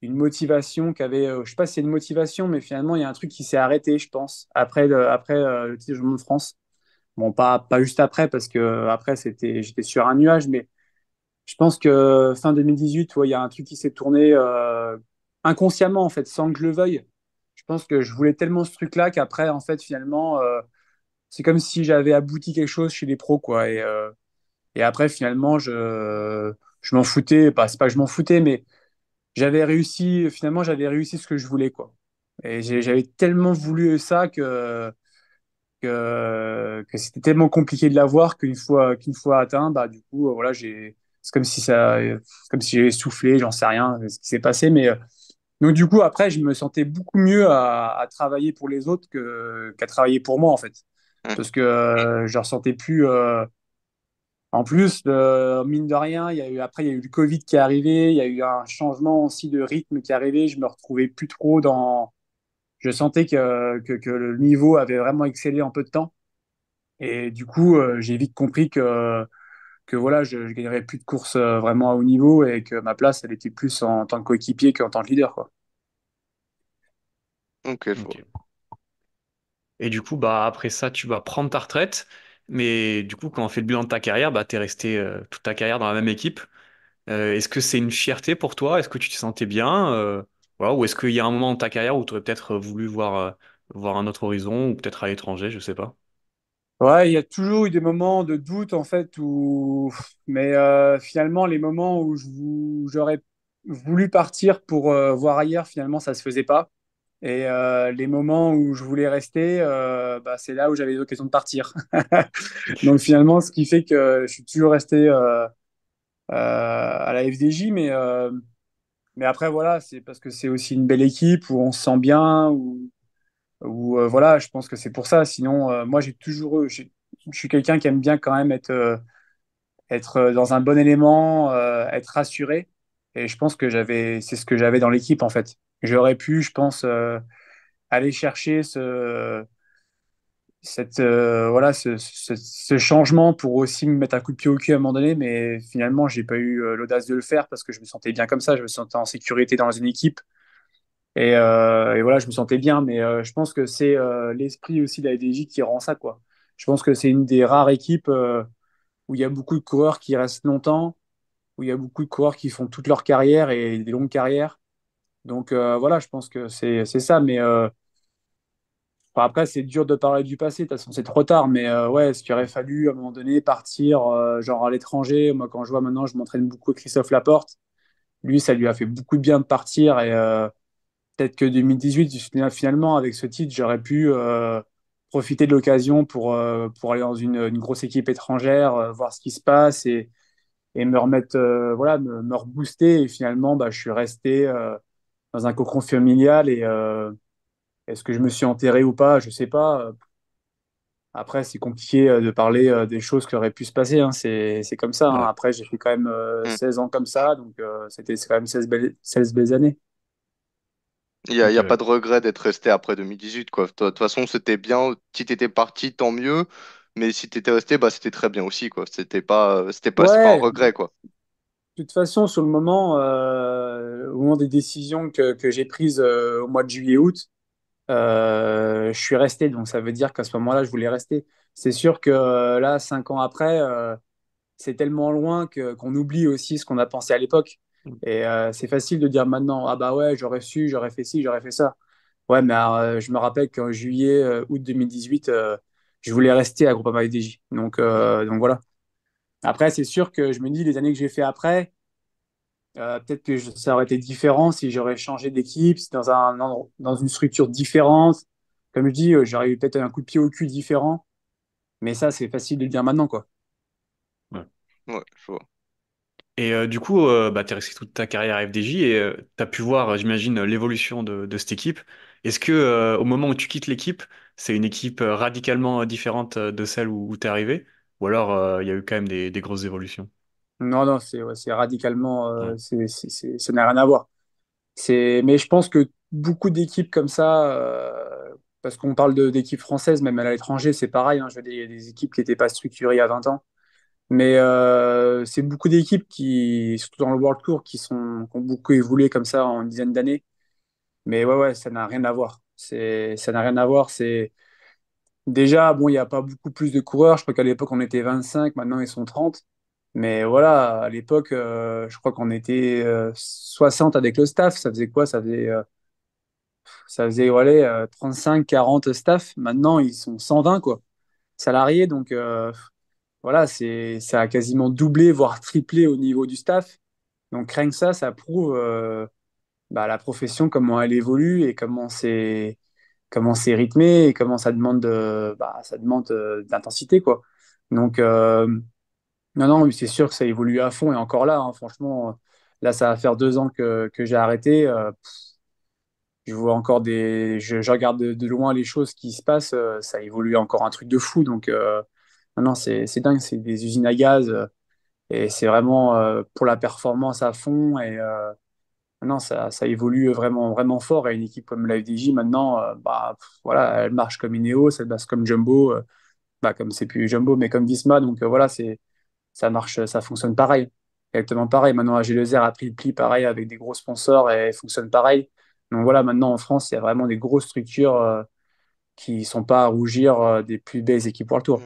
motivation qu'avait, je sais pas si c'est une motivation, mais finalement, il y a un truc qui s'est arrêté, je pense, après le titre du Championnat de France. Bon, pas juste après, parce que après, j'étais sur un nuage, mais je pense que fin 2018, ouais, il y a un truc qui s'est tourné inconsciemment, en fait, sans que je le veuille. Je pense que je voulais tellement ce truc-là qu'après, en fait, finalement, c'est comme si j'avais abouti quelque chose chez les pros, quoi. Et après, finalement, je m'en foutais. Bah, c'est pas que je m'en foutais, mais j'avais réussi ce que je voulais, quoi. Et j'avais tellement voulu ça que c'était tellement compliqué de l'avoir qu'une fois atteint, bah, du coup, voilà, c'est comme si j'avais soufflé, j'en sais rien ce qui s'est passé. Mais donc, du coup, après, je me sentais beaucoup mieux à travailler pour les autres qu'à travailler pour moi, en fait. Hmm. Parce que je ressentais plus. En plus, mine de rien, après, il y a eu le Covid qui est arrivé, il y a eu un changement aussi de rythme qui est arrivé. Je me retrouvais plus trop dans. Je sentais que le niveau avait vraiment excellé en peu de temps. Et du coup, j'ai vite compris que voilà, je gagnerais plus de courses vraiment à haut niveau et que ma place, elle était plus en tant que coéquipier qu'en tant que leader, quoi. Ok, je vois. Ok. Et du coup, bah, après ça, tu vas prendre ta retraite. Mais du coup, quand on fait le bilan de ta carrière, bah, tu es resté toute ta carrière dans la même équipe. Est-ce que c'est une fierté pour toi? Est-ce que tu te sentais bien? Voilà, ou est-ce qu'il y a un moment de ta carrière où tu aurais peut-être voulu voir un autre horizon ou peut-être à l'étranger, je sais pas. Ouais, il y a toujours eu des moments de doute en fait mais finalement les moments où j'aurais voulu partir pour voir ailleurs, finalement ça se faisait pas. Et les moments où je voulais rester, bah, c'est là où j'avais l'occasion de partir. Donc finalement, ce qui fait que je suis toujours resté à la FDJ, mais après voilà, c'est parce que c'est aussi une belle équipe où on se sent bien, voilà, je pense que c'est pour ça. Sinon, moi j'ai toujours, je suis quelqu'un qui aime bien quand même être dans un bon élément, être rassuré. Et je pense que c'est ce que j'avais dans l'équipe en fait. J'aurais pu, je pense, aller chercher voilà, ce changement pour aussi me mettre un coup de pied au cul à un moment donné, mais finalement, j'ai pas eu l'audace de le faire parce que je me sentais bien comme ça, je me sentais en sécurité dans une équipe et voilà, je me sentais bien, mais je pense que c'est l'esprit aussi de la FDJ qui rend ça, quoi. Je pense que c'est une des rares équipes où il y a beaucoup de coureurs qui restent longtemps, où il y a beaucoup de coureurs qui font toute leur carrière et des longues carrières. Donc voilà, je pense que c'est ça, mais enfin, après, c'est dur de parler du passé, de toute façon, c'est trop tard, mais ouais, est-ce qu'il aurait fallu à un moment donné partir, genre à l'étranger? Moi, quand je vois maintenant, je m'entraîne beaucoup avec Christophe Laporte. Lui, ça lui a fait beaucoup de bien de partir et peut-être que 2018, finalement, avec ce titre, j'aurais pu profiter de l'occasion pour aller dans une grosse équipe étrangère, voir ce qui se passe et me remettre, voilà, me rebooster. Et finalement, bah, je suis resté dans un cocon familial et est-ce que je me suis enterré ou pas? Je sais pas. Après, c'est compliqué de parler des choses qui auraient pu se passer, hein. C'est comme ça, hein. Ouais. Après, j'ai fait quand même Hmm. 16 ans comme ça, donc c'est quand même 16 belles années. Il y Ok, a pas ouais. de regret d'être resté après 2018, quoi. De toute façon, c'était bien. Si t'étais parti, tant mieux. Mais si t'étais resté, bah, c'était très bien aussi, quoi. C'est pas un Ouais, regret, quoi. de toute façon, sur le moment, au moment des décisions que j'ai prises au mois de juillet-août, je suis resté, donc ça veut dire qu'à ce moment-là, je voulais rester. C'est sûr que là, 5 ans après, c'est tellement loin qu'on oublie aussi ce qu'on a pensé à l'époque. Et c'est facile de dire maintenant, ah bah ouais, j'aurais su, j'aurais fait ci, j'aurais fait ça. Ouais, mais je me rappelle qu'en juillet, août 2018, je voulais rester à Groupama FDJ. Donc voilà. Après, c'est sûr que je me dis, les années que j'ai fait après, peut-être que ça aurait été différent si j'aurais changé d'équipe, si dans une structure différente. Comme je dis, j'aurais eu peut-être un coup de pied au cul différent. Mais ça, c'est facile de le dire maintenant, quoi. Ouais. Ouais, je vois. Et du coup, bah, tu es resté toute ta carrière à FDJ et tu as pu voir, j'imagine, l'évolution de cette équipe. Est-ce que au moment où tu quittes l'équipe, c'est une équipe radicalement différente de celle où tu es arrivé? Ou alors il y a eu quand même des grosses évolutions? Non, non, c'est radicalement, Ouais. ça n'a rien à voir. Mais je pense que beaucoup d'équipes comme ça, parce qu'on parle d'équipes françaises, même à l'étranger, c'est pareil, hein. Je veux dire, il y a des équipes qui n'étaient pas structurées à 20 ans. Mais c'est beaucoup d'équipes qui, surtout dans le World Tour, qui ont beaucoup évolué comme ça en une dizaine d'années. Mais ouais, ouais, ça n'a rien à voir. Ça n'a rien à voir. Déjà, bon, il n'y a pas beaucoup plus de coureurs. Je crois qu'à l'époque, on était 25, maintenant ils sont 30. Mais voilà, à l'époque, je crois qu'on était 60 avec le staff. Ça faisait quoi? Ça faisait ouais, 35, 40 staff. Maintenant, ils sont 120, quoi, salariés. Donc voilà, ça a quasiment doublé, voire triplé au niveau du staff. Donc rien que ça prouve bah, la profession, comment elle évolue et comment c'est rythmé et comment ça demande d'intensité, quoi. Donc non, non, oui, c'est sûr que ça évolue à fond et encore là, hein, franchement, là, ça va faire 2 ans que j'ai arrêté. Je vois encore je regarde de loin les choses qui se passent, ça évolue encore un truc de fou. Donc, non, non, c'est dingue, c'est des usines à gaz et c'est vraiment pour la performance à fond. Et non, ça évolue vraiment, vraiment fort. Et une équipe comme la FDJ, maintenant, bah, voilà, elle marche comme Ineos, elle marche comme Jumbo, bah, comme c'est plus Jumbo, mais comme Visma. Donc, voilà, ça marche, ça fonctionne pareil. Exactement pareil. Maintenant, AG2R a pris le pli pareil avec des gros sponsors et fonctionne pareil. Donc voilà, maintenant en France, il y a vraiment des grosses structures qui sont pas à rougir des plus belles équipes pour le tour.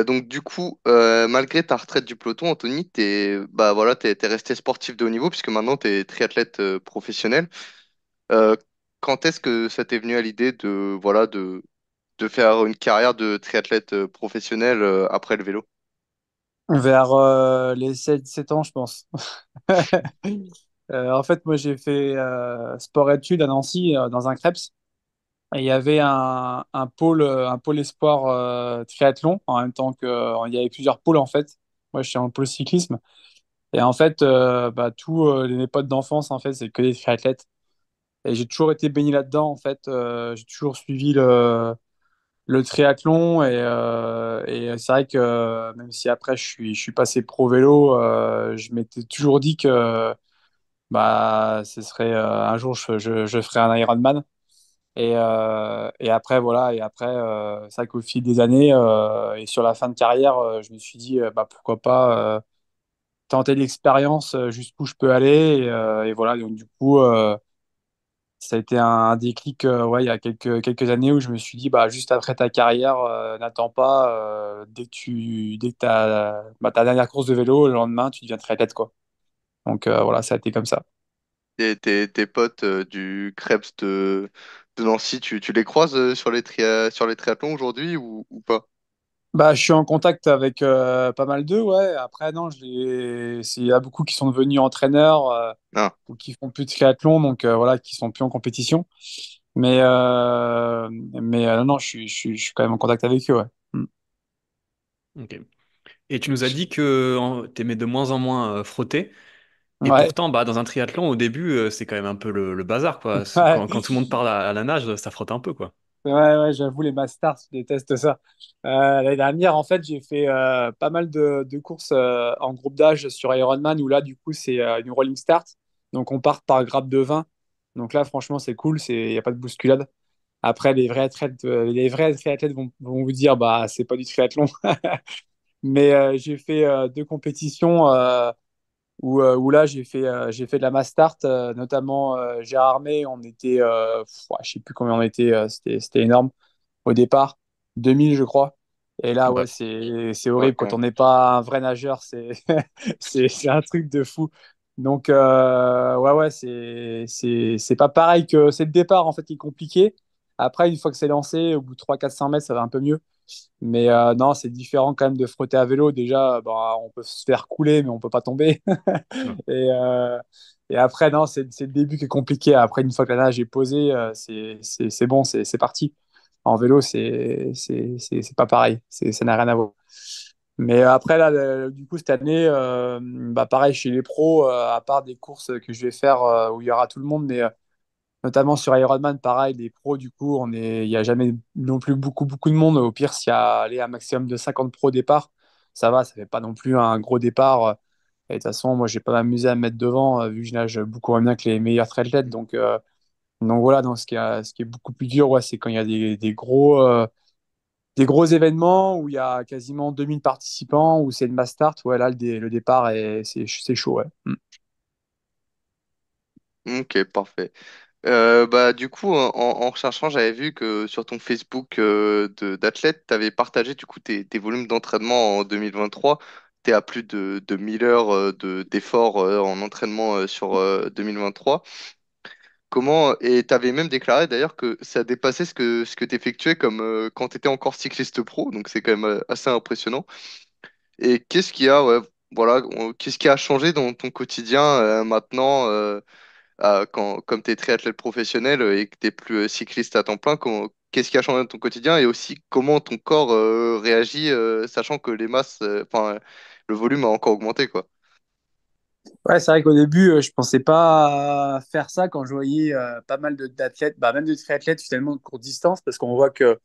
Donc du coup, malgré ta retraite du peloton, Anthony, t'es resté sportif de haut niveau puisque maintenant t'es triathlète professionnel. Euh, Quand est-ce que ça t'est venu à l'idée de faire une carrière de triathlète professionnel après le vélo? Vers les 7 ans, je pense. En fait, moi, j'ai fait sport-études à Nancy, dans un CREPS. Et il y avait un pôle espoir triathlon, en même temps il y avait plusieurs pôles, en fait. Moi, je suis en pôle cyclisme. Et en fait, tous mes potes d'enfance, en fait, c'est que des triathlètes. Et j'ai toujours été baigné là-dedans, en fait. J'ai toujours suivi le triathlon. Et c'est vrai que même si après, je suis passé pro vélo, je m'étais toujours dit que ce serait un jour, je ferais un Ironman. Et après, voilà, c'est vrai qu'au fil des années et sur la fin de carrière, je me suis dit, pourquoi pas tenter l'expérience jusqu'où je peux aller. Et voilà, donc du coup, ça a été un déclic ouais, il y a quelques années où je me suis dit, juste après ta carrière, n'attends pas, dès que ta dernière course de vélo, le lendemain, tu deviens triathlète, quoi. Donc voilà, ça a été comme ça. Tes potes du Krebs de Nancy, tu les croises sur sur les triathlons aujourd'hui ou pas? Je suis en contact avec pas mal d'eux, ouais. Après, non, il y a beaucoup qui sont devenus entraîneurs Ah, ou qui font plus de triathlon, donc voilà, qui sont plus en compétition. Non, non, je suis quand même en contact avec eux, ouais. Mm. Ok. Et tu nous as dit que t'aimais de moins en moins frotter. Et Ouais, pourtant, dans un triathlon, au début, c'est quand même un peu le bazar, quoi. ouais, Quand tout le monde parle à la nage, ça frotte un peu, quoi. ouais, j'avoue, les Masters, je déteste ça. L'année dernière, en fait, j'ai fait pas mal de courses en groupe d'âge sur Ironman, où là, du coup, c'est une rolling start. Donc, on part par grappe de 20. Donc là, franchement, c'est cool, il n'y a pas de bousculade. Après, les vrais triathlètes vont vous dire, c'est pas du triathlon. Mais j'ai fait deux compétitions où là, j'ai fait de la mass start, notamment Gérard Armé. On était, je sais plus combien on était, c'était énorme au départ, 2000, je crois. Et là, Ouais. ouais, c'est horrible ok. quand on n'est pas un vrai nageur, c'est un truc de fou. Donc, ouais, c'est pas pareil que c'est le départ en fait qui est compliqué. Après, une fois que c'est lancé, au bout de 300-400 mètres, ça va un peu mieux. Mais non, c'est différent quand même de frotter à vélo. Déjà, on peut se faire couler, mais on peut pas tomber. Ouais. Et, euh, et après, non, c'est le début qui est compliqué. Après, une fois que la nage est posée, c'est bon, c'est parti. En vélo, c'est pas pareil. Ça n'a rien à voir. Mais après, là, du coup, cette année, pareil, chez les pros, à part des courses que je vais faire où il y aura tout le monde, mais notamment sur Ironman, pareil, les pros, du coup, il n'y a jamais non plus beaucoup de monde. Au pire, s'il y a allez, un maximum de 50 pros au départ, ça va, ça fait pas non plus un gros départ. Et de toute façon, moi, j'ai pas m'amusé à me mettre devant, vu que je nage beaucoup moins bien que les meilleurs triathlètes. Donc voilà, ce qui est beaucoup plus dur, ouais, c'est quand il y a des gros événements où il y a quasiment 2000 participants, où c'est une mass start. Ouais, là, le départ, c'est chaud, ouais. Mm. Ok, parfait. Du coup, en recherchant, j'avais vu que sur ton Facebook d'athlète, tu avais partagé du coup tes volumes d'entraînement en 2023. Tu es à plus de 1000 heures d'efforts en entraînement sur 2023. Et tu avais même déclaré d'ailleurs que ça dépassait ce que tu effectuais comme quand tu étais encore cycliste pro, donc c'est quand même assez impressionnant. Et qu'est-ce qui a changé dans ton quotidien maintenant? Comme tu es triathlète professionnel et que tu plus cycliste à temps plein, qu'est-ce qui a changé dans ton quotidien et aussi comment ton corps réagit, sachant que le volume a encore augmenté, quoi. Ouais, c'est vrai qu'au début, je pensais pas faire ça quand je voyais pas mal d'athlètes, même de triathlètes finalement de courte distance, parce qu'on voit que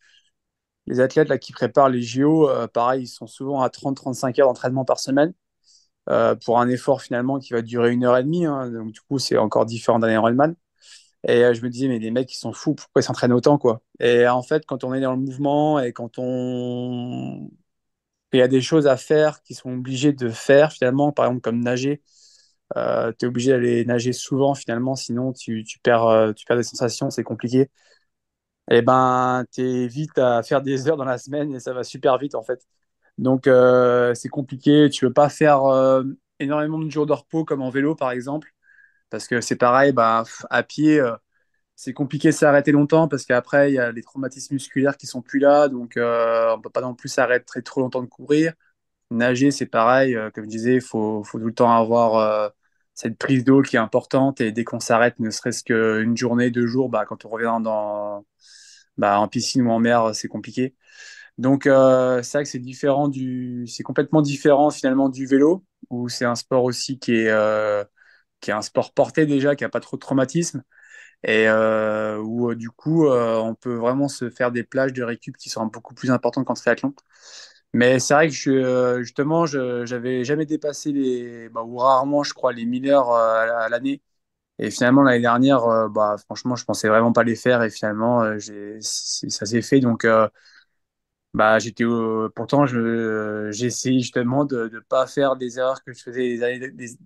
les athlètes là, qui préparent les JO, pareil, ils sont souvent à 30-35 heures d'entraînement par semaine pour un effort finalement qui va durer 1 heure et demie, hein. Donc du coup, c'est encore différent d'un Ironman. Et je me disais, mais les mecs, ils sont fous, pourquoi ils s'entraînent autant, quoi? Et en fait, quand on est dans le mouvement et il y a des choses à faire qui sont obligés de faire finalement, par exemple comme nager. Tu es obligé d'aller nager souvent finalement, sinon tu perds des sensations, c'est compliqué. Et ben, tu es vite à faire des heures dans la semaine et ça va super vite en fait. Donc, c'est compliqué. Tu peux pas faire énormément de jours de repos comme en vélo, par exemple, parce que c'est pareil, bah, à pied, c'est compliqué de s'arrêter longtemps parce qu'après, il y a les traumatismes musculaires qui sont plus là. Donc, on peut pas non plus s'arrêter très trop longtemps de courir. Nager, c'est pareil. Comme je disais, faut tout le temps avoir cette prise d'eau qui est importante. Et dès qu'on s'arrête, ne serait-ce qu'une journée, 2 jours, bah, quand on revient en piscine ou en mer, c'est compliqué. Donc, c'est vrai que c'est complètement différent finalement du vélo, où c'est un sport aussi qui est un sport porté déjà, qui a pas trop de traumatisme, et où du coup, on peut vraiment se faire des plages de récup qui sont beaucoup plus importantes qu'en triathlon. Mais c'est vrai que justement, j'avais jamais dépassé ou rarement, je crois, les 1 000 heures à l'année. Et finalement, l'année dernière, bah, franchement, je pensais vraiment pas les faire. Et finalement, ça s'est fait. Donc, bah, pourtant, j'ai essayé justement de ne pas faire des erreurs que je faisais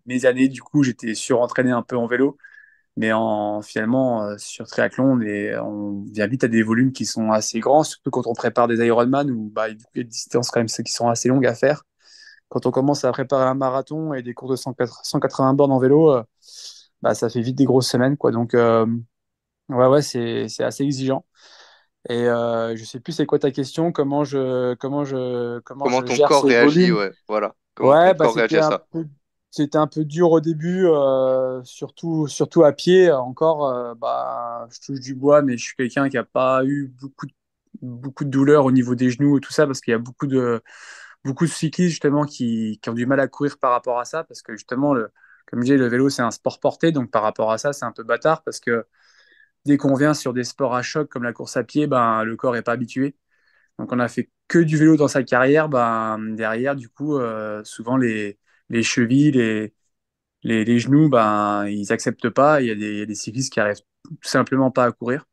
mes années. Du coup, j'étais surentraîné un peu en vélo. Mais finalement, sur triathlon, on vient vite à des volumes qui sont assez grands, surtout quand on prépare des Ironman où bah, il y a des distances quand même qui sont assez longues à faire. Quand on commence à préparer un marathon et des cours de 180 bornes en vélo, bah, ça fait vite des grosses semaines, quoi. Donc, ouais, c'est assez exigeant. Et je sais plus c'est quoi ta question, comment Comment je ton gère corps ces réagit, volumes. ouais, voilà. Comment ton Ouais, bah corps réagit à ça. c'était un peu dur au début, surtout à pied. Encore, bah, je touche du bois, mais je suis quelqu'un qui a pas eu beaucoup de douleurs au niveau des genoux et tout ça, parce qu'il y a beaucoup de cyclistes justement qui ont du mal à courir par rapport à ça, parce que justement, comme je dis, le vélo c'est un sport porté, donc par rapport à ça, c'est un peu bâtard, parce que dès qu'on vient sur des sports à choc comme la course à pied, ben, le corps est pas habitué. Donc on a fait que du vélo dans sa carrière, ben, derrière, du coup, souvent les chevilles, les genoux, ben, ils acceptent pas. Il y a des cyclistes qui arrivent tout simplement pas à courir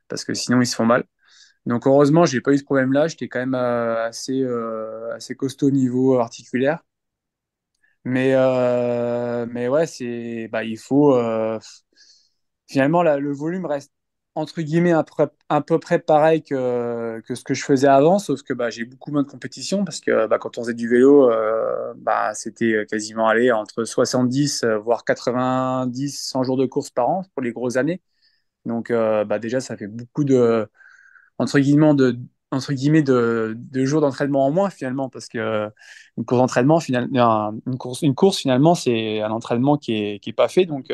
parce que sinon ils se font mal. Donc heureusement, j'ai pas eu ce problème-là. J'étais quand même assez costaud au niveau articulaire. Mais ouais, il faut. Finalement, le volume reste entre guillemets à peu près pareil que ce que je faisais avant, sauf que bah, j'ai beaucoup moins de compétition parce que bah, quand on faisait du vélo, bah, c'était quasiment aller entre 70 voire 90, 100 jours de course par an pour les grosses années. Donc bah, déjà, ça fait beaucoup entre guillemets, de jours d'entraînement en moins finalement, parce que une course d'entraînement, finalement, une course finalement, c'est un entraînement qui est pas fait, donc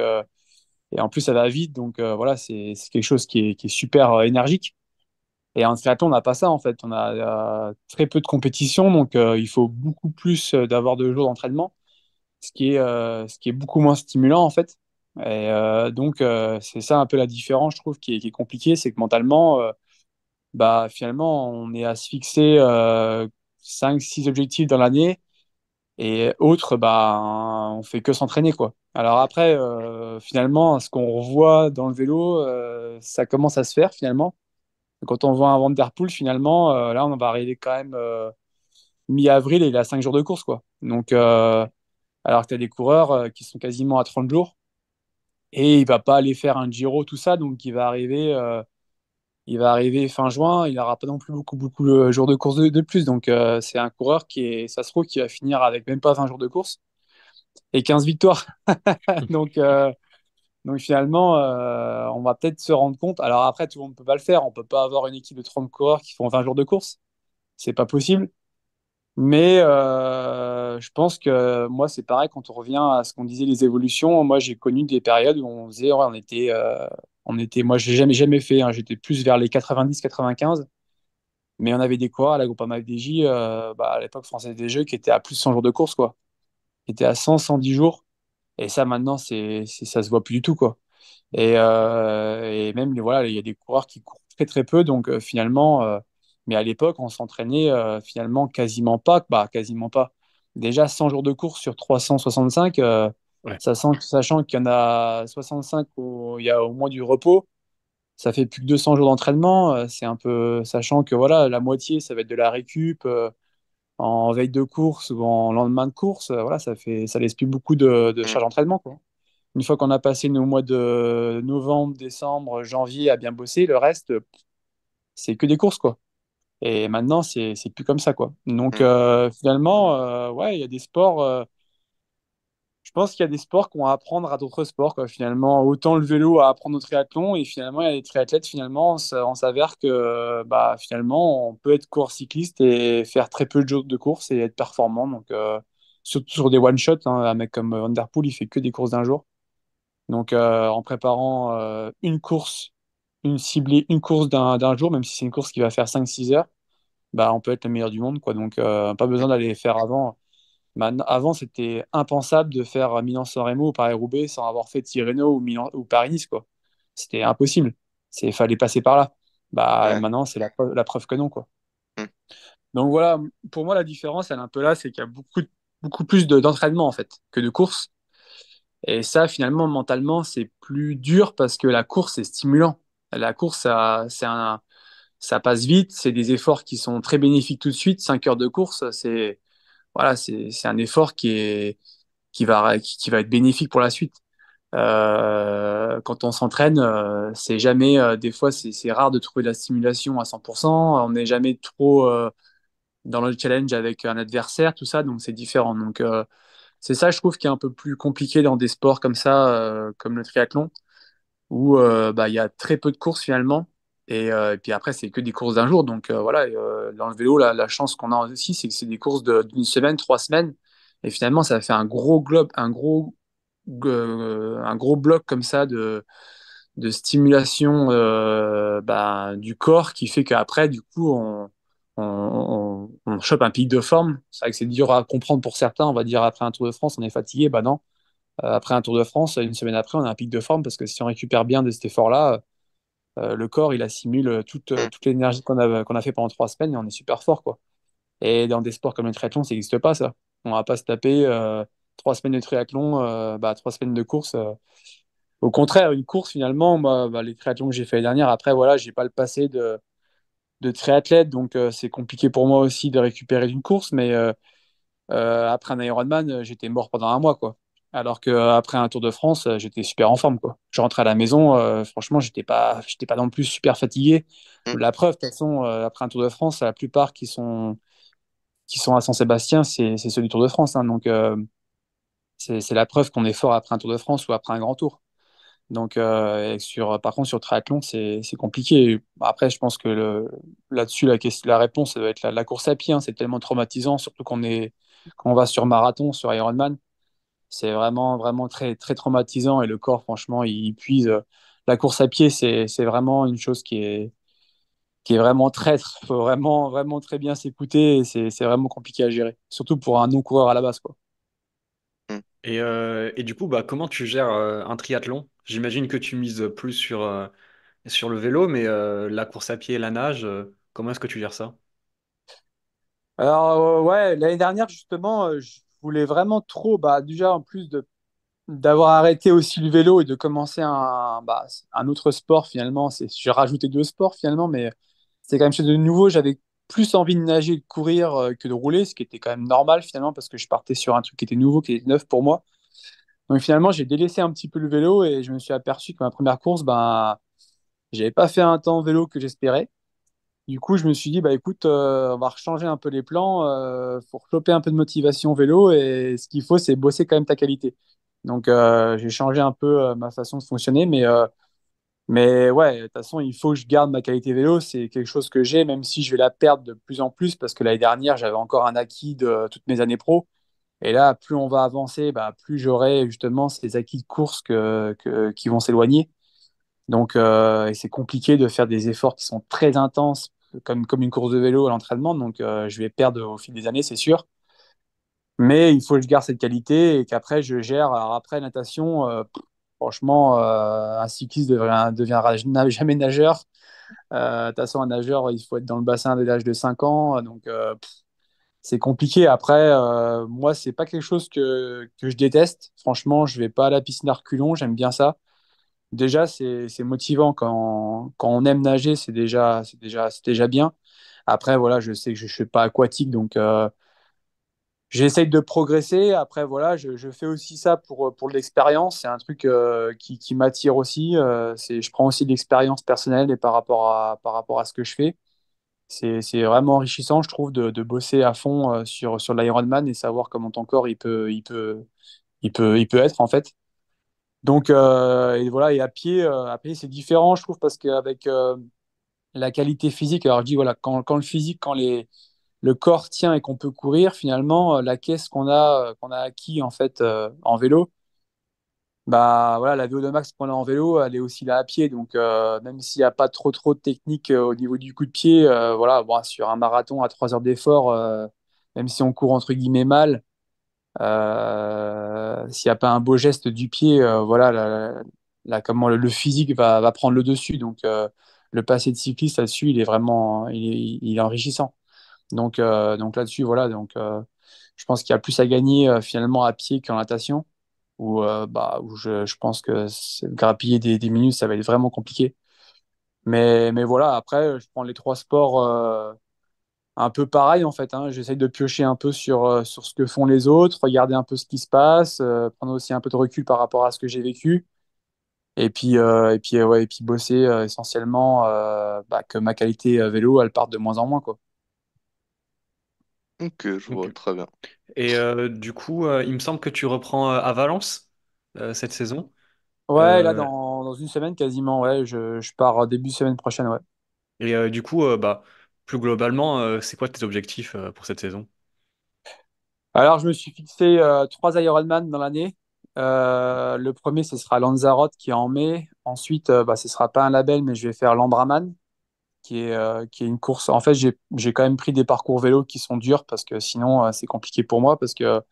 et en plus ça va vite, donc voilà, c'est quelque chose qui est super énergique. Et en triathlon, on n'a pas ça en fait, on a très peu de compétition, donc il faut beaucoup plus d'avoir de jours d'entraînement, ce qui est beaucoup moins stimulant en fait. Et donc c'est ça un peu la différence, je trouve, qui est compliqué, c'est que mentalement bah, finalement, on est à se fixer 5, 6 objectifs dans l'année et autres, bah, on fait que s'entraîner, quoi. Alors après, finalement, ce qu'on revoit dans le vélo, ça commence à se faire finalement. Quand on voit un Van Der Poel, finalement, là, on va arriver quand même mi-avril et il a 5 jours de course, quoi. Donc, alors que tu as des coureurs qui sont quasiment à 30 jours et il va pas aller faire un Giro, tout ça, donc il va arriver fin juin, il n'aura pas non plus beaucoup de jours de course de plus. Donc, c'est un coureur ça se trouve, qui va finir avec même pas 20 jours de course et 15 victoires. Donc, finalement, on va peut-être se rendre compte. Alors, après, tout le monde ne peut pas le faire. On ne peut pas avoir une équipe de 30 coureurs qui font 20 jours de course. C'est pas possible. Mais je pense que moi, c'est pareil quand on revient à ce qu'on disait, les évolutions. Moi, j'ai connu des périodes où on faisait, ouais, moi, j'ai jamais fait, hein. J'étais plus vers les 90-95. Mais on avait des coureurs à la Groupama FDJ, bah, à l'époque française des Jeux, qui étaient à plus de 100 jours de course, quoi. Qui étaient à 100, 110 jours. Et ça, maintenant, ça se voit plus du tout, quoi. Et même, voilà, il y a des coureurs qui courent très, très peu. Donc, finalement, mais à l'époque, on s'entraînait finalement quasiment pas. Bah, quasiment pas. Déjà, 100 jours de course sur 365, Ouais. sachant qu'il y en a 65 où il y a au moins du repos, ça fait plus que 200 jours d'entraînement. C'est un peu, sachant que voilà, la moitié, ça va être de la récup en veille de course ou en lendemain de course. Voilà, ça laisse plus beaucoup de Mm. charge d'entraînement, quoi. Une fois qu'on a passé nos mois de novembre, décembre, janvier à bien bosser, le reste, c'est que des courses, quoi. Et maintenant, c'est plus comme ça, quoi. Donc, Mm. finalement, ouais, il y a des sports. Je pense qu'il y a des sports qu'on à apprendre à d'autres sports, quoi. Finalement, autant le vélo à apprendre au triathlon, et finalement, il y a des triathlètes, finalement, on s'avère que, bah, finalement, on peut être coureur cycliste et faire très peu de jours de course et être performant. Donc, surtout sur des one-shots, hein, un mec comme Van Der Poel, il fait que des courses d'un jour. Donc, en préparant une course, une ciblée, une course d'un jour, même si c'est une course qui va faire 5 6 heures, bah, on peut être le meilleur du monde, quoi. Donc, pas besoin d'aller les faire avant. Avant, c'était impensable de faire Milan-San Remo ou Paris-Roubaix sans avoir fait Tirreno ou, Milan, ou Paris-Nice, quoi. C'était impossible. Il fallait passer par là. Bah, Ouais. maintenant, c'est la preuve que non, quoi. Mm. Donc voilà, pour moi, la différence, elle est un peu là, c'est qu'il y a beaucoup plus d'entraînement, en fait, que de course. Et ça, finalement, mentalement, c'est plus dur parce que la course, c'est stimulant. La course, ça passe vite, c'est des efforts qui sont très bénéfiques tout de suite. 5 heures de course, voilà, c'est un effort qui va être bénéfique pour la suite. Quand on s'entraîne, c'est jamais, des fois, c'est rare de trouver de la stimulation à 100%. On n'est jamais trop dans le challenge avec un adversaire, tout ça, donc c'est différent. Donc, c'est ça, je trouve, qui est un peu plus compliqué dans des sports comme ça, comme le triathlon, où bah, il y a très peu de courses finalement. Et puis après, c'est que des courses d'un jour. Donc voilà, dans le vélo, la chance qu'on a aussi, c'est que c'est des courses d'une semaine, 3 semaines. Et finalement, ça fait un gros globe, un gros bloc comme ça de stimulation bah, du corps qui fait qu'après, du coup, on chope un pic de forme. C'est vrai que c'est dur à comprendre pour certains. On va dire après un Tour de France, on est fatigué. Bah non. Après un Tour de France, une semaine après, on a un pic de forme parce que si on récupère bien de cet effort-là, le corps, il assimile Mm. toute l'énergie qu'on a fait pendant 3 semaines et on est super fort, quoi. Et dans des sports comme le triathlon, ça n'existe pas, ça. On va pas se taper 3 semaines de triathlon, bah, 3 semaines de course. Au contraire, une course, finalement, moi, bah, les triathlons que j'ai fait l'année dernière, après, voilà, j'ai pas le passé de triathlète, donc c'est compliqué pour moi aussi de récupérer d'une course, mais après un Ironman, j'étais mort pendant un mois, quoi. Alors qu'après un Tour de France, j'étais super en forme, quoi. Je rentrais à la maison, franchement, j'étais pas non plus super fatigué. Mm. La preuve, de toute façon, après un Tour de France, la plupart qui sont à Saint-Sébastien, c'est ceux du Tour de France, hein. Donc, c'est la preuve qu'on est fort après un Tour de France ou après un grand tour. Donc, par contre, sur le triathlon, c'est compliqué. Après, je pense que là-dessus, la réponse, ça doit être la course à pied, hein. C'est tellement traumatisant, surtout quand on va sur marathon, sur Ironman. C'est vraiment, vraiment très, très traumatisant et le corps, franchement, il puise. La course à pied, c'est vraiment une chose qui est vraiment traître. Il faut vraiment, vraiment très bien s'écouter et c'est vraiment compliqué à gérer, surtout pour un non-coureur à la base, quoi. Mm. Et du coup, bah, comment tu gères un triathlon? J'imagine que tu mises plus sur le vélo, mais la course à pied et la nage, comment est-ce que tu gères ça? Alors, ouais, l'année dernière, justement, je voulais vraiment trop, bah, déjà, en plus d'avoir arrêté aussi le vélo et de commencer bah, un autre sport, finalement, j'ai rajouté 2 sports, finalement, mais c'est quand même chose de nouveau. J'avais plus envie de nager et de courir que de rouler, ce qui était quand même normal, finalement, parce que je partais sur un truc qui était nouveau, qui était neuf pour moi. Donc, finalement, j'ai délaissé un petit peu le vélo et je me suis aperçu que ma première course, ben, j'avais pas fait un temps vélo que j'espérais. Du coup, je me suis dit, bah écoute, on va changer un peu les plans, pour choper un peu de motivation vélo, et ce qu'il faut, c'est bosser quand même ta qualité. Donc, j'ai changé un peu ma façon de fonctionner, mais ouais, de toute façon, il faut que je garde ma qualité vélo. C'est quelque chose que j'ai, même si je vais la perdre de plus en plus, parce que l'année dernière, j'avais encore un acquis de toutes mes années pro. Et là, plus on va avancer, bah, plus j'aurai justement ces acquis de course qui vont s'éloigner. Donc, et c'est compliqué de faire des efforts qui sont très intenses, comme une course de vélo à l'entraînement. Donc, je vais perdre au fil des années, c'est sûr. Mais il faut que je garde cette qualité et qu'après, je gère. Alors, après, natation, franchement, un cycliste deviendra jamais nageur. De toute façon, un nageur, il faut être dans le bassin dès l'âge de 5 ans. Donc, c'est compliqué. Après, moi, c'est pas quelque chose que je déteste. Franchement, je vais pas à la piscine à reculons, j'aime bien ça. Déjà, c'est motivant quand on aime nager, c'est déjà bien. Après, voilà, je sais que je ne suis pas aquatique, donc j'essaye de progresser. Après, voilà, je fais aussi ça pour l'expérience. C'est un truc qui m'attire aussi. Je prends aussi de l'expérience personnelle et par rapport à ce que je fais. C'est vraiment enrichissant, je trouve, de bosser à fond sur l'Ironman et savoir comment ton corps il peut être en fait. Donc et voilà, et à pied c'est différent, je trouve, parce qu'avec la qualité physique, alors je dis voilà, quand le physique, le corps tient et qu'on peut courir, finalement, la caisse qu'on a acquis en fait en vélo, bah voilà, la VO2 max qu'on a en vélo, elle est aussi là à pied. Donc même s'il n'y a pas trop de technique au niveau du coup de pied, voilà, bon, sur un marathon à 3 heures d'effort, même si on court entre guillemets mal, s'il n'y a pas un beau geste du pied, voilà, comment le physique va prendre le dessus. Donc le passé de cycliste là-dessus, il est vraiment, il est enrichissant. Donc là-dessus, voilà. Donc, je pense qu'il y a plus à gagner finalement à pied qu'en natation, où je pense que grappiller des minutes, ça va être vraiment compliqué. Mais voilà, après, je prends les trois sports un peu pareil en fait, hein. J'essaye de piocher un peu sur ce que font les autres, regarder un peu ce qui se passe, prendre aussi un peu de recul par rapport à ce que j'ai vécu. Ouais, et puis bosser essentiellement que ma qualité vélo, elle parte de moins en moins, quoi. Ok, je vois, Ok. très bien. Et du coup, il me semble que tu reprends à Valence cette saison. Ouais, là, Euh, dans une semaine quasiment, ouais, je pars début semaine prochaine, ouais. et du coup, bah, plus globalement, c'est quoi tes objectifs pour cette saison? Alors, je me suis fixé trois Ironman dans l'année. Le premier, ce sera Lanzarote, qui est en mai. Ensuite, ce sera pas un label, mais je vais faire l'Ambraman, qui est une course. En fait, j'ai quand même pris des parcours vélo qui sont durs, parce que sinon, c'est compliqué pour moi, parce que,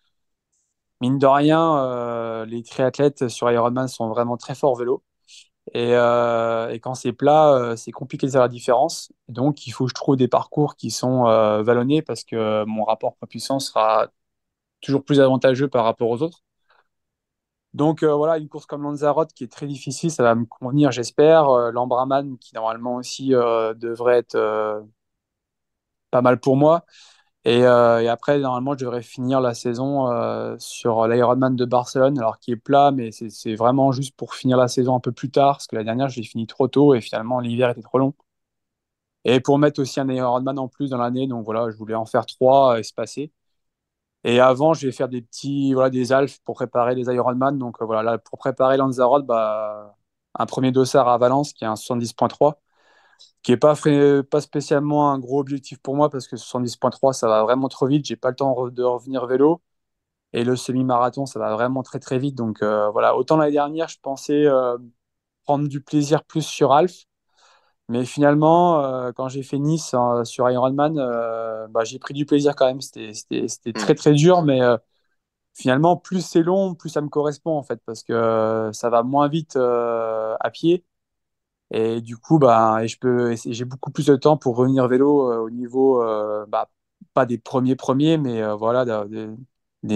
mine de rien, les triathlètes sur Ironman sont vraiment très forts vélo. Et quand c'est plat, c'est compliqué de faire la différence. Donc, il faut que je trouve des parcours qui sont vallonnés parce que mon rapport poids-puissance sera toujours plus avantageux par rapport aux autres. Donc, voilà, une course comme Lanzarote qui est très difficile, ça va me convenir, j'espère. L'Ambraman qui normalement aussi devrait être pas mal pour moi. Et après, normalement, je devrais finir la saison sur l'Ironman de Barcelone, alors qui est plat, mais c'est vraiment juste pour finir la saison un peu plus tard, parce que la dernière, je l'ai fini trop tôt et finalement, l'hiver était trop long. Et pour mettre aussi un Ironman en plus dans l'année, donc voilà, je voulais en faire trois espacés. Et avant, je vais faire des petits, voilà, des alphes pour préparer les Ironman. Donc voilà, là, pour préparer Lanzarote, un premier dossard à Valence qui est un 70,3, qui est pas spécialement un gros objectif pour moi parce que 70,3, ça va vraiment trop vite. J'ai pas le temps de revenir vélo. Et le semi-marathon, ça va vraiment très très vite. Donc voilà, autant l'année dernière, je pensais prendre du plaisir plus sur Alpha. Mais finalement, quand j'ai fait Nice sur Ironman, j'ai pris du plaisir quand même. C'était Hmm. très très dur, mais finalement, plus c'est long, plus ça me correspond en fait, parce que ça va moins vite à pied. Et du coup, j'ai beaucoup plus de temps pour revenir vélo au niveau, pas des premiers, mais voilà,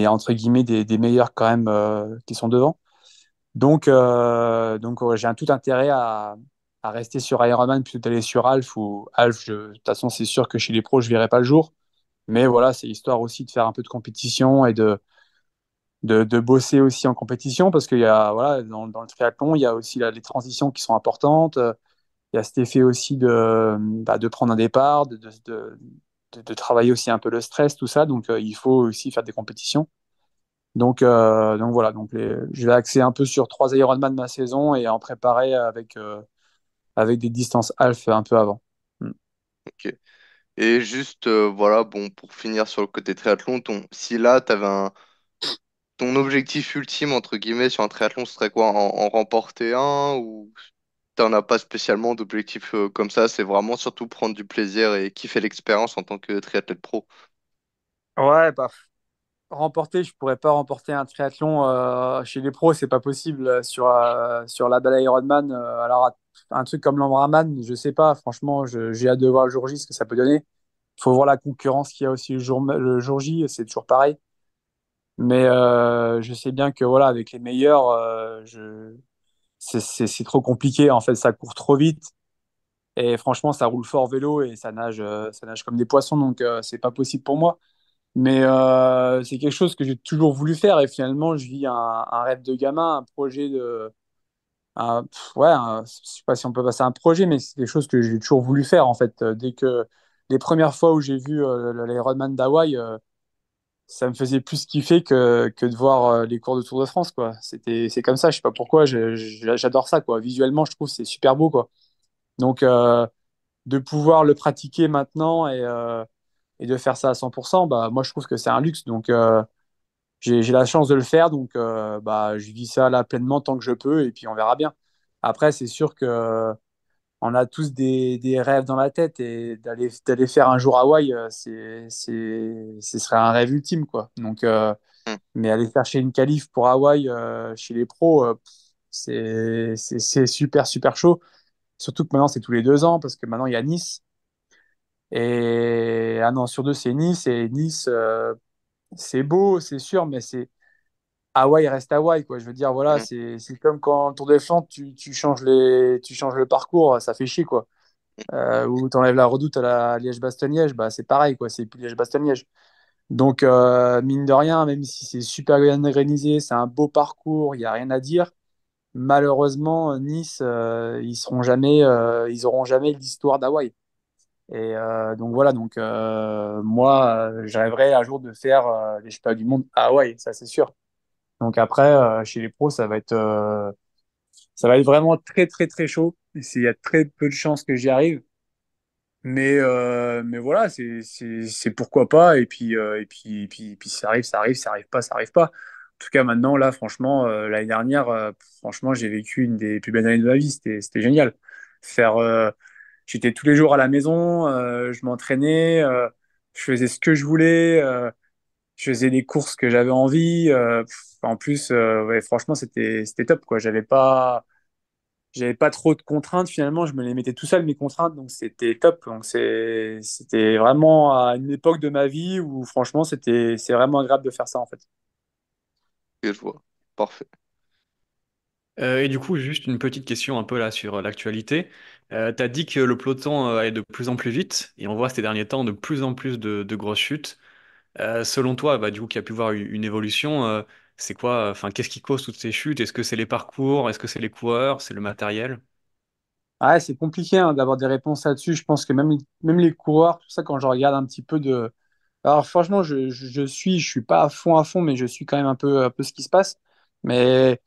entre guillemets, des meilleurs quand même qui sont devant. Donc ouais, j'ai un tout intérêt à rester sur Ironman plutôt d'aller sur Alf, ou Alf, de toute façon, c'est sûr que chez les pros, je ne verrai pas le jour. Mais voilà, c'est histoire aussi de faire un peu de compétition et de bosser aussi en compétition, parce qu'il y a, voilà, dans le triathlon, il y a aussi les transitions qui sont importantes. Il y a cet effet aussi de prendre un départ, de travailler aussi un peu le stress, tout ça. Donc, il faut aussi faire des compétitions. Donc voilà, je vais axer un peu sur trois Ironman ma saison et en préparer avec des distances half un peu avant. Mm. Ok. Et juste, voilà, bon, pour finir sur le côté triathlon, si là, ton objectif ultime, entre guillemets, sur un triathlon, ce serait quoi? En remporter un ou t'en as pas spécialement d'objectif comme ça? C'est vraiment surtout prendre du plaisir et kiffer l'expérience en tant que triathlète pro. Ouais, remporter, je pourrais pas remporter un triathlon chez les pros, c'est pas possible sur la belle Ironman. Alors, un truc comme l'Ambraman, je sais pas, franchement, j'ai hâte de voir le jour J ce que ça peut donner. Il faut voir la concurrence qu'il y a aussi le jour J, c'est toujours pareil. Mais je sais bien que voilà, avec les meilleurs, c'est trop compliqué. En fait, ça court trop vite. Et franchement, ça roule fort vélo et ça nage comme des poissons. Donc, c'est pas possible pour moi. Mais c'est quelque chose que j'ai toujours voulu faire. Et finalement, je vis un rêve de gamin, un projet ouais, je sais pas si on peut passer un projet, mais c'est quelque chose que j'ai toujours voulu faire. En fait, les premières fois où j'ai vu l'Ironman d'Hawaï, ça me faisait plus kiffer que de voir les cours de Tour de France, quoi. C'est comme ça, je sais pas pourquoi, j'adore ça, quoi. Visuellement, je trouve que c'est super beau, quoi. Donc, de pouvoir le pratiquer maintenant et de faire ça à 100%, bah, moi, je trouve que c'est un luxe. Donc, j'ai la chance de le faire, donc bah, je vis ça là pleinement tant que je peux, et puis on verra bien. Après, c'est sûr que on a tous des rêves dans la tête, et d'aller faire un jour Hawaï, ce serait un rêve ultime, quoi. Donc, Hmm. mais aller chercher une qualif pour Hawaï chez les pros, c'est super, super chaud. Surtout que maintenant, c'est tous les 2 ans, parce que maintenant, il y a Nice. Et un an sur deux, c'est Nice. Et Nice, c'est beau, c'est sûr, mais Hawaï reste Hawaï, quoi. Je veux dire, voilà, Hmm. c'est comme quand le Tour de Flandre, tu changes le parcours, ça fait chier, quoi. Ou tu enlèves la redoute à la Liège-Bastogne-Liège, bah, c'est pareil, quoi. C'est plus Liège-Bastogne-Liège. Donc, mine de rien, même si c'est super bien organisé, c'est un beau parcours, il n'y a rien à dire. Malheureusement, Nice, ils auront jamais l'histoire d'Hawaï. Et donc voilà, donc moi, je rêverais un jour de faire les championnats du monde à Hawaï, ça c'est sûr. Donc après, chez les pros, ça va être vraiment très très très chaud. Il y a très peu de chances que j'y arrive. Mais voilà, c'est pourquoi pas. Et puis, si ça arrive, ça arrive, ça arrive pas, ça arrive pas. En tout cas, maintenant, là, franchement, l'année dernière, franchement, j'ai vécu une des plus belles années de ma vie. C'était génial. Faire, j'étais tous les jours à la maison, je m'entraînais, je faisais ce que je voulais, je faisais les courses que j'avais envie. En plus, ouais, franchement, c'était top, quoi. J'avais pas trop de contraintes finalement, je me les mettais tout seul mes contraintes, donc c'était top. Donc c'était vraiment à une époque de ma vie où franchement c'est vraiment agréable de faire ça en fait. Ok, je vois. Parfait. Et du coup, juste une petite question un peu là sur l'actualité. Tu as dit que le peloton allait de plus en plus vite et on voit ces derniers temps de plus en plus de grosses chutes. Selon toi, bah, du coup, qui a pu voir une évolution, c'est quoi, enfin, qu'est-ce qui cause toutes ces chutes? Est-ce que c'est les parcours? Est-ce que c'est les coureurs? C'est le matériel? Ouais, c'est compliqué hein, d'avoir des réponses là-dessus. Je pense que même les coureurs, tout ça, quand je regarde un petit peu de. Alors franchement, je suis pas à fond, mais je suis quand même un peu ce qui se passe. Mais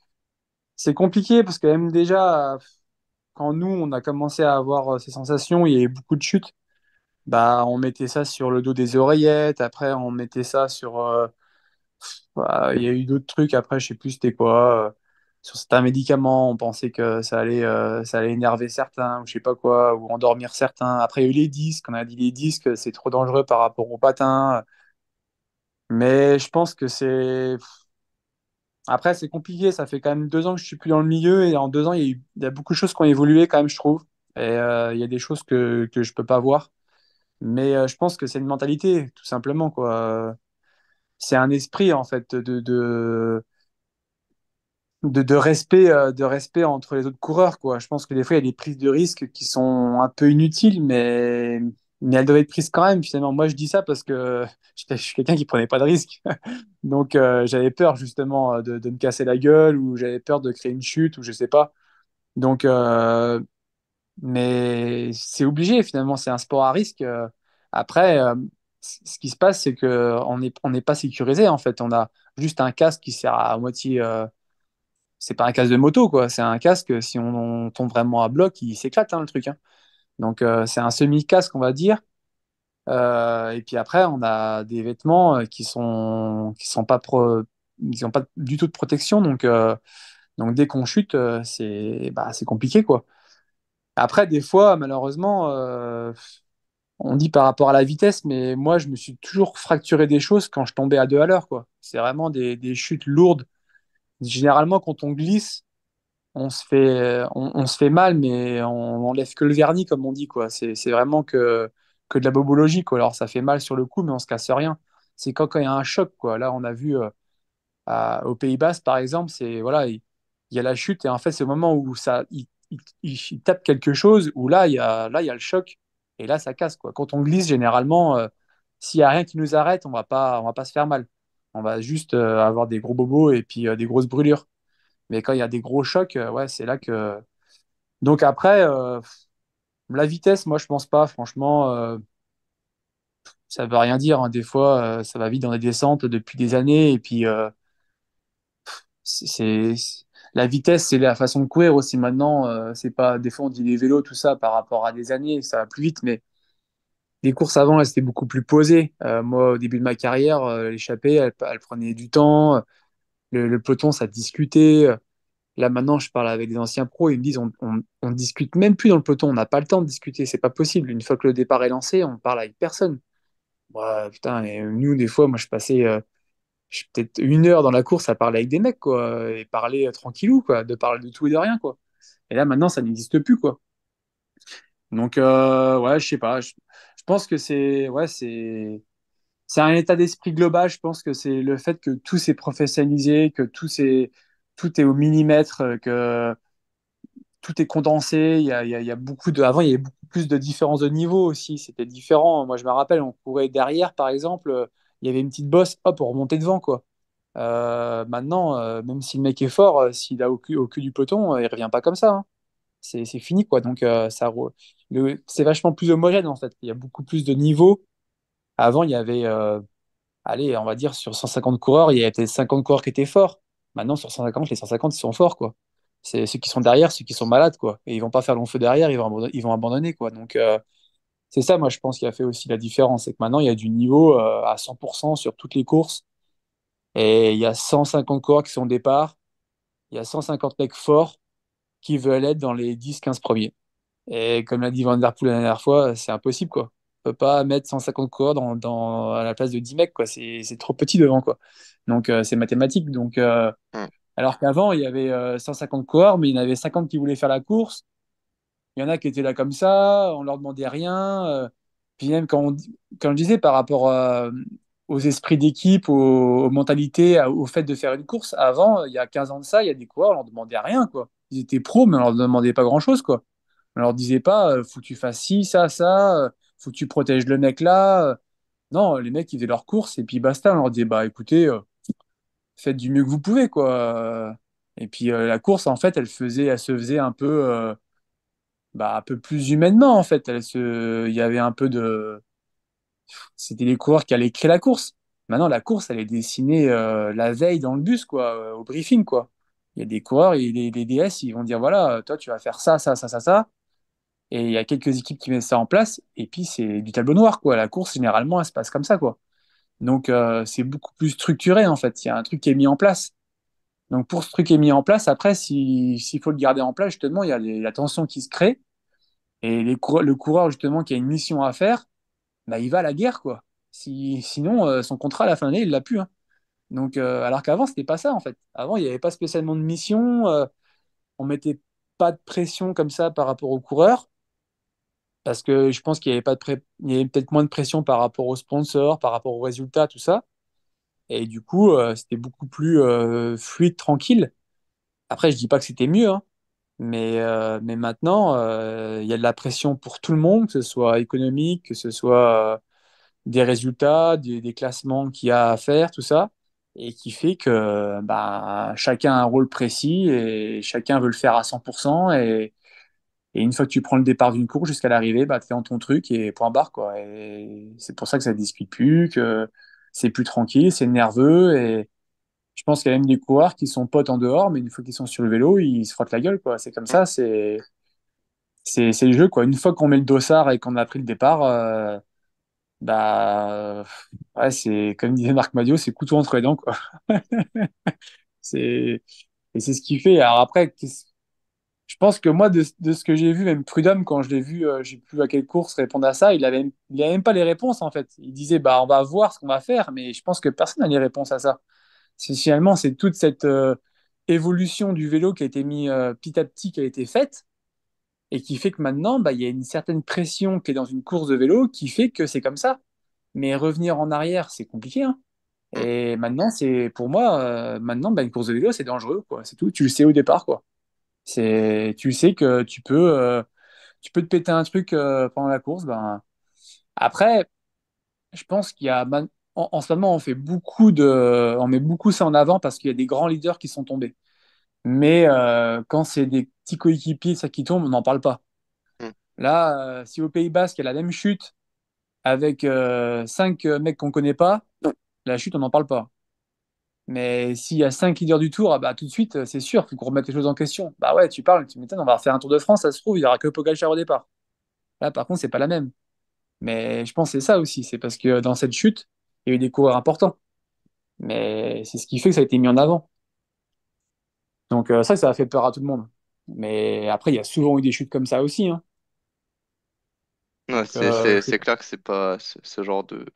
c'est compliqué parce que même déjà, quand nous, on a commencé à avoir ces sensations, il y avait beaucoup de chutes. Bah, on mettait ça sur le dos des oreillettes, après on mettait ça sur... bah, il y a eu d'autres trucs, après je sais plus c'était quoi. Sur certains médicaments, on pensait que ça allait énerver certains, ou je sais pas quoi, ou endormir certains. Après il y a eu les disques, on a dit les disques, c'est trop dangereux par rapport aux patins. Mais je pense que c'est... Après c'est compliqué, ça fait quand même 2 ans que je suis plus dans le milieu, et en 2 ans il y a beaucoup de choses qui ont évolué quand même, je trouve. Et il y a des choses que je peux pas voir. Mais je pense que c'est une mentalité, tout simplement, quoi. C'est un esprit, en fait, de respect entre les autres coureurs, quoi. Je pense que des fois, il y a des prises de risques qui sont un peu inutiles, mais elles doivent être prises quand même, finalement. Moi, je dis ça parce que je suis quelqu'un qui prenait pas de risques. Donc, j'avais peur, justement, de me casser la gueule, ou j'avais peur de créer une chute, ou je sais pas. Donc, mais c'est obligé, finalement, c'est un sport à risque. Après, ce qui se passe, c'est que on n'est pas sécurisé, en fait. On a juste un casque qui sert à moitié. C'est pas un casque de moto, quoi. C'est un casque, si on tombe vraiment à bloc, il s'éclate, hein, le truc, hein. Donc, c'est un semi-casque, on va dire. Et puis après, on a des vêtements qui sont pas ils ont pas du tout de protection. Donc dès qu'on chute, c'est compliqué, quoi. Après, des fois, malheureusement, on dit par rapport à la vitesse, mais moi, je me suis toujours fracturé des choses quand je tombais à 2 à l'heure, quoi. C'est vraiment des chutes lourdes. Généralement, quand on glisse, on se fait mal, mais on enlève que le vernis, comme on dit, quoi. C'est vraiment que de la bobologie, quoi. Alors, ça fait mal sur le coup, mais on se casse rien. C'est quand il y a un choc, quoi. Là, on a vu aux Pays-Bas, par exemple, voilà, il y a la chute, et en fait, c'est au moment où il tape quelque chose, où là, il y a le choc, et là, ça casse, quoi. Quand on glisse, généralement, s'il y a rien qui nous arrête, on va pas se faire mal. On va juste avoir des gros bobos et puis des grosses brûlures. Mais quand il y a des gros chocs, ouais, c'est là que. Donc après, la vitesse, moi, je pense pas, franchement. ça veut rien dire, hein. Des fois, ça va vite dans les descentes depuis des années. Et puis, la vitesse, c'est la façon de courir aussi maintenant. C'est pas, des fois, on dit les vélos, tout ça, par rapport à des années, ça va plus vite. Mais les courses avant, elles étaient beaucoup plus posées. Moi, au début de ma carrière, l'échappée, elle prenait du temps. Le peloton, ça discutait. Là, maintenant, je parle avec des anciens pros, ils me disent on discute même plus dans le peloton, on n'a pas le temps de discuter, c'est pas possible. Une fois que le départ est lancé, on parle avec personne. Ouais, putain, et nous, des fois, moi, je suis peut-être 1 heure dans la course à parler avec des mecs, quoi, et parler tranquillou, quoi, de parler de tout et de rien, quoi. Et là, maintenant, ça n'existe plus, quoi. Donc, ouais, je sais pas. Je pense que c'est un état d'esprit global. Je pense que c'est le fait que tout s'est professionnalisé, que tout est au millimètre, que tout est condensé. Il y a beaucoup de, avant, il y avait beaucoup plus de différences de niveau aussi. C'était différent. Moi, je me rappelle, on courait derrière, par exemple, il y avait une petite bosse, hop, on remontait devant, quoi. Maintenant, même si le mec est fort, s'il a au cul du peloton, il revient pas comme ça, hein. C'est fini, quoi. Donc, c'est vachement plus homogène, en fait. Il y a beaucoup plus de niveaux. Avant, il y avait, allez, on va dire, sur 150 coureurs, il y avait peut-être 50 coureurs qui étaient forts. Maintenant, sur 150, les 150, ils sont forts, quoi. C'est ceux qui sont derrière, ceux qui sont malades, quoi. Et ils vont pas faire long feu derrière, ils vont abandonner, quoi. Donc, c'est ça, moi, je pense, qui a fait aussi la différence. C'est que maintenant, il y a du niveau à 100% sur toutes les courses. Et il y a 150 coureurs qui sont au départ. Il y a 150 mecs forts qui veulent être dans les 10-15 premiers. Et comme l'a dit Van Der Poel la dernière fois, c'est impossible, quoi. On peut pas mettre 150 coureurs à la place de 10 mecs, quoi. C'est trop petit devant, quoi. Donc, c'est mathématique. Donc, Mm. alors qu'avant, il y avait 150 coureurs, mais il y en avait 50 qui voulaient faire la course. Il y en a qui étaient là comme ça, on leur demandait rien. Puis même quand je disais par rapport aux esprits d'équipe, aux mentalités, au fait de faire une course, avant, il y a 15 ans de ça, il y a des coureurs, on leur demandait rien, quoi. Ils étaient pros, mais on leur demandait pas grand-chose, quoi. On leur disait pas, faut que tu fasses ci, ça, faut que tu protèges le mec là. Non, les mecs, ils faisaient leur course et puis basta. On leur disait, bah écoutez, faites du mieux que vous pouvez, quoi. Et puis la course, en fait, elle se faisait un peu, un peu plus humainement, en fait. Il y avait un peu de, c'était les coureurs qui allaient créer la course. Maintenant, la course, elle est dessinée la veille dans le bus, quoi, au briefing, quoi. Il y a des coureurs, et les DS, ils vont dire, voilà, toi, tu vas faire ça, ça, ça, ça, ça. Et il y a quelques équipes qui mettent ça en place, et puis c'est du tableau noir, quoi. La course, généralement, elle se passe comme ça, quoi. Donc, c'est beaucoup plus structuré, en fait. Il y a un truc qui est mis en place. Donc, pour ce truc qui est mis en place, après, s'il faut le garder en place, justement, il y a la tension qui se crée, et le coureur, justement, qui a une mission à faire, bah, il va à la guerre, quoi. Sinon, son contrat, à la fin de l'année, il l'a plus, hein. Donc, alors qu'avant, c'était pas ça, en fait. Avant, il n'y avait pas spécialement de mission, on mettait pas de pression comme ça par rapport aux coureurs. Parce que je pense qu'il y avait pas il y avait peut-être moins de pression par rapport aux sponsors, par rapport aux résultats, tout ça. Et du coup, c'était beaucoup plus fluide, tranquille. Après, je dis pas que c'était mieux, hein, mais maintenant, il y a de la pression pour tout le monde, que ce soit économique, que ce soit des résultats, des classements qu'il y a à faire, tout ça, et qui fait que bah, chacun a un rôle précis et chacun veut le faire à 100%. Et une fois que tu prends le départ d'une course jusqu'à l'arrivée, bah, tu es dans ton truc et point barre, quoi. Et c'est pour ça que ça ne discute plus, que c'est plus tranquille, c'est nerveux. Et je pense qu'il y a même des coureurs qui sont potes en dehors, mais une fois qu'ils sont sur le vélo, ils se frottent la gueule, quoi. C'est comme Mm. ça, c'est le jeu, quoi. Une fois qu'on met le dossard et qu'on a pris le départ, bah, ouais, c'est, comme disait Marc Madio, c'est couteau entre les dents, quoi. C'est, et c'est ce qui fait. Alors après, je pense que moi, de ce que j'ai vu, même Prudhomme, quand je l'ai vu, j'ai plus à quelle course répondre à ça, il avait même pas les réponses en fait. Il disait, bah, on va voir ce qu'on va faire, mais je pense que personne n'a les réponses à ça. Finalement, c'est toute cette évolution du vélo qui a été mise petit à petit, qui a été faite, et qui fait que maintenant, bah, il y a une certaine pression qui est dans une course de vélo qui fait que c'est comme ça. Mais revenir en arrière, c'est compliqué, hein. Mm. Et maintenant, c'est pour moi, maintenant, bah, une course de vélo, c'est dangereux, quoi. C'est tout. Tu le sais au départ, quoi. Tu sais que tu peux te péter un truc pendant la course. Ben, après, je pense qu'il y a en ce moment, on met beaucoup ça en avant parce qu'il y a des grands leaders qui sont tombés. Mais quand c'est des petits coéquipiers ça qui tombent, on n'en parle pas. Mm. Là, si au Pays Basque, il y a la même chute avec 5 mecs qu'on connaît pas, la chute, on n'en parle pas. Mais s'il y a 5 leaders du tour, ah bah, tout de suite, c'est sûr, il faut qu'on remette les choses en question. Bah ouais, tu parles, tu m'étonnes, on va refaire un Tour de France, ça se trouve, il n'y aura que Pogacar au départ. Là, par contre, c'est pas la même. Mais je pense que c'est ça aussi, c'est parce que dans cette chute, il y a eu des coureurs importants. Mais c'est ce qui fait que ça a été mis en avant. Donc ça a fait peur à tout le monde. Mais après, il y a souvent eu des chutes comme ça aussi, hein. Ouais, Donc, c'est clair que c'est pas ce genre de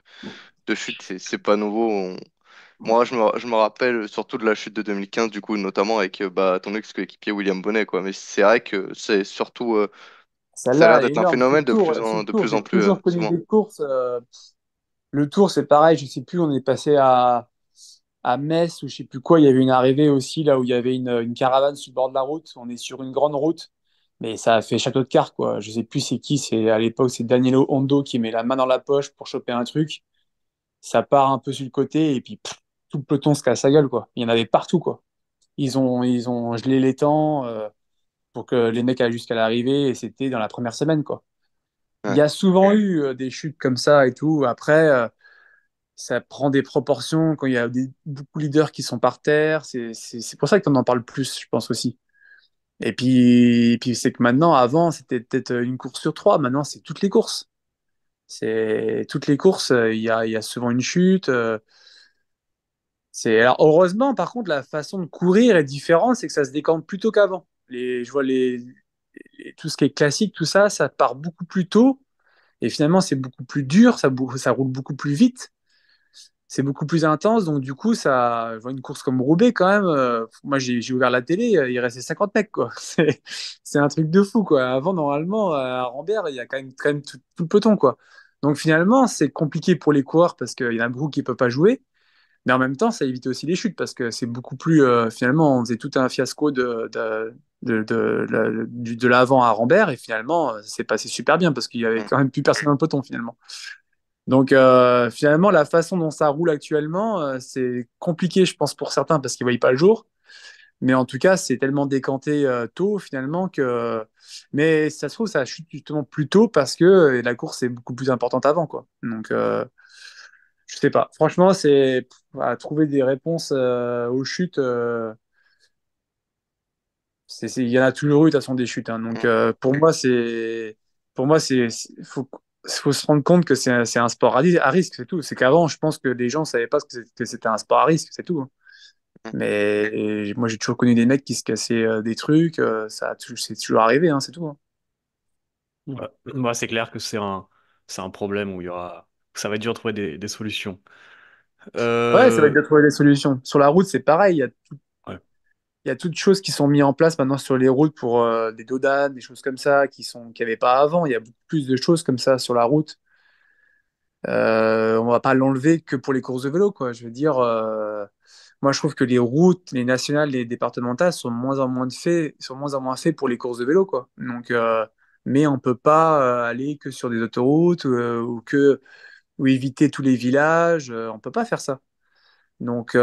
chute, c'est pas nouveau. Moi, je me rappelle surtout de la chute de 2015, du coup, notamment avec bah, ton ex-coéquipier William Bonnet, quoi. Mais c'est vrai que c'est surtout, ça a l'air celle-là, elle est d'être un énorme. phénomène Sur le de tour, plus en j'ai plus toujours connu souvent. des courses. Le tour, c'est pareil, je sais plus, on est passé à Metz ou je sais plus quoi, il y avait une arrivée aussi là où il y avait une caravane sur le bord de la route. On est sur une grande route, mais ça a fait château de cartes, quoi. Je sais plus c'est qui, c'est à l'époque, c'est Danilo Hondo qui met la main dans la poche pour choper un truc. Ça part un peu sur le côté et puis tout le peloton se casse la gueule, quoi. Il y en avait partout, quoi. Ils ont gelé les temps pour que les mecs aillent jusqu'à l'arrivée et c'était dans la première semaine, quoi. Il y Ouais. a souvent eu des chutes comme ça et tout. Après, ça prend des proportions quand il y a beaucoup de leaders qui sont par terre. C'est pour ça qu'on en parle plus, je pense aussi. Et puis c'est que maintenant, avant, c'était peut-être une course sur trois. Maintenant, c'est toutes les courses. C'est toutes les courses. Il y a souvent une chute. Alors heureusement, par contre, la façon de courir est différente, c'est que ça se décante plus tôt qu'avant. Je vois tout ce qui est classique, tout ça, ça part beaucoup plus tôt. Et finalement, c'est beaucoup plus dur, ça roule beaucoup plus vite, c'est beaucoup plus intense. Donc, du coup, je vois une course comme Roubaix quand même. Moi, j'ai ouvert la télé, il restait 50 mecs, quoi. C'est un truc de fou, quoi. Avant, normalement, à Rambert, il y a quand même tout le peloton, quoi. Donc, finalement, c'est compliqué pour les coureurs parce qu'il y en a beaucoup qui ne peuvent pas jouer. Mais en même temps, ça évite aussi les chutes parce que c'est beaucoup plus. Finalement, on faisait tout un fiasco de l'avant à Rambert et finalement, c'est passé super bien parce qu'il y avait Mm. quand même plus personne dans le peloton finalement. Donc finalement, la façon dont ça roule actuellement, c'est compliqué, je pense, pour certains parce qu'ils ne voient pas le jour. Mais en tout cas, c'est tellement décanté tôt finalement que. Mais ça se trouve, ça chute justement plus tôt parce que la course est beaucoup plus importante avant, quoi. Donc je sais pas. Franchement, c'est à trouver des réponses aux chutes. Il y en a toujours eu de toute façon des chutes, hein. Donc Mm. faut se rendre compte que c'est un sport à risque, c'est tout. C'est qu'avant, je pense que les gens savaient pas que c'était un sport à risque, c'est tout, hein. Mm. Mais moi, j'ai toujours connu des mecs qui se cassaient des trucs. C'est toujours arrivé, hein, c'est tout, hein. Ouais. Moi, c'est clair que c'est un problème où ça va être dur de trouver des solutions. Ouais, ça va être Euh, de trouver des solutions. Sur la route, c'est pareil. ouais. Il y a toutes choses qui sont mises en place maintenant sur les routes pour des dodanes, des choses comme ça, qu'il n'y avait pas avant. Il y a beaucoup plus de choses comme ça sur la route. On va pas l'enlever que pour les courses de vélo, quoi. Je veux dire, moi, je trouve que les routes, les nationales, les départementales sont moins en moins faits pour les courses de vélo, quoi. Donc, mais on peut pas aller que sur des autoroutes ou éviter tous les villages. On peut pas faire ça. Donc,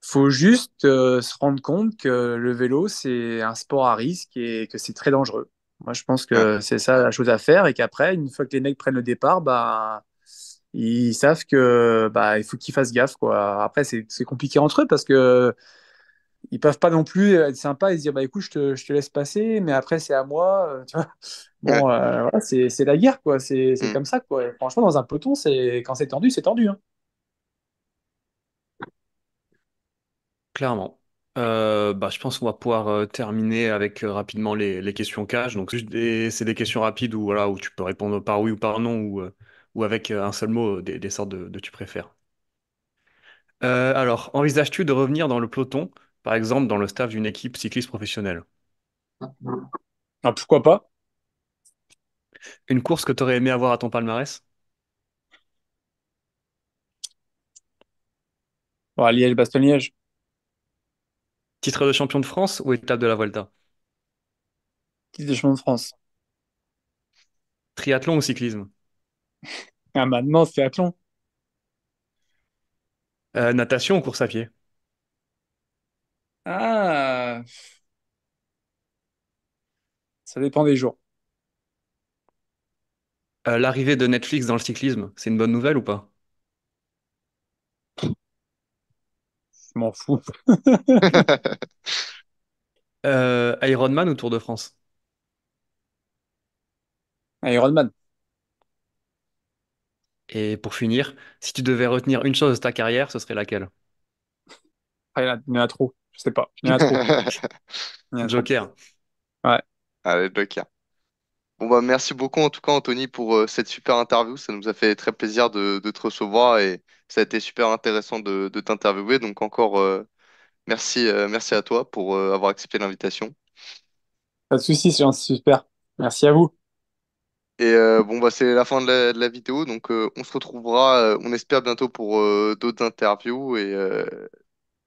faut juste se rendre compte que le vélo, c'est un sport à risque et que c'est très dangereux. Moi, je pense Ouais. que c'est ça la chose à faire et qu'après, une fois que les mecs prennent le départ, bah, ils savent que bah, il faut qu'ils fassent gaffe, quoi. Après, c'est compliqué entre eux parce que ils peuvent pas non plus être sympas et se dire bah écoute, je te laisse passer, mais après c'est à moi. Tu vois. Ouais. Bon, voilà, c'est la guerre, quoi. C'est Mm. comme ça, quoi. Et franchement, dans un peloton, quand c'est tendu, c'est tendu, hein. Clairement. Bah, je pense qu'on va pouvoir terminer avec rapidement les questions cash. Donc, c'est des questions rapides où, voilà, où tu peux répondre par oui ou par non ou avec un seul mot des sortes de tu préfères. Alors, envisages-tu de revenir dans le peloton, par exemple dans le staff d'une équipe cycliste professionnelle? Ah, pourquoi pas? Une course que tu aurais aimé avoir à ton palmarès? Bon, Liège-Bastogne-Liège, Titre de champion de France ou étape de la Vuelta? titre des champions de France. Triathlon ou cyclisme? Ah, maintenant, c'est Athlon. Natation ou course à pied? Ah, ça dépend des jours. L'arrivée de Netflix dans le cyclisme, c'est une bonne nouvelle ou pas? Je m'en fous. Ironman ou Tour de France? Iron Man. Et pour finir, si tu devais retenir une chose de ta carrière, ce serait laquelle? Ah, il y en a trop. Je sais pas. Il y en a trop. Il y en a trop. Joker. Ouais. Allez, Joker. Bon bah merci beaucoup en tout cas Anthony pour cette super interview. Ça nous a fait très plaisir de te recevoir et ça a été super intéressant de t'interviewer. Donc encore merci à toi pour avoir accepté l'invitation. Pas de soucis, c'est gentil, super. Merci à vous. Et bon bah c'est la fin de la vidéo. Donc on se retrouvera, on espère bientôt pour d'autres interviews et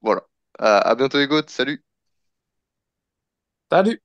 voilà. À bientôt les gars, salut! Salut!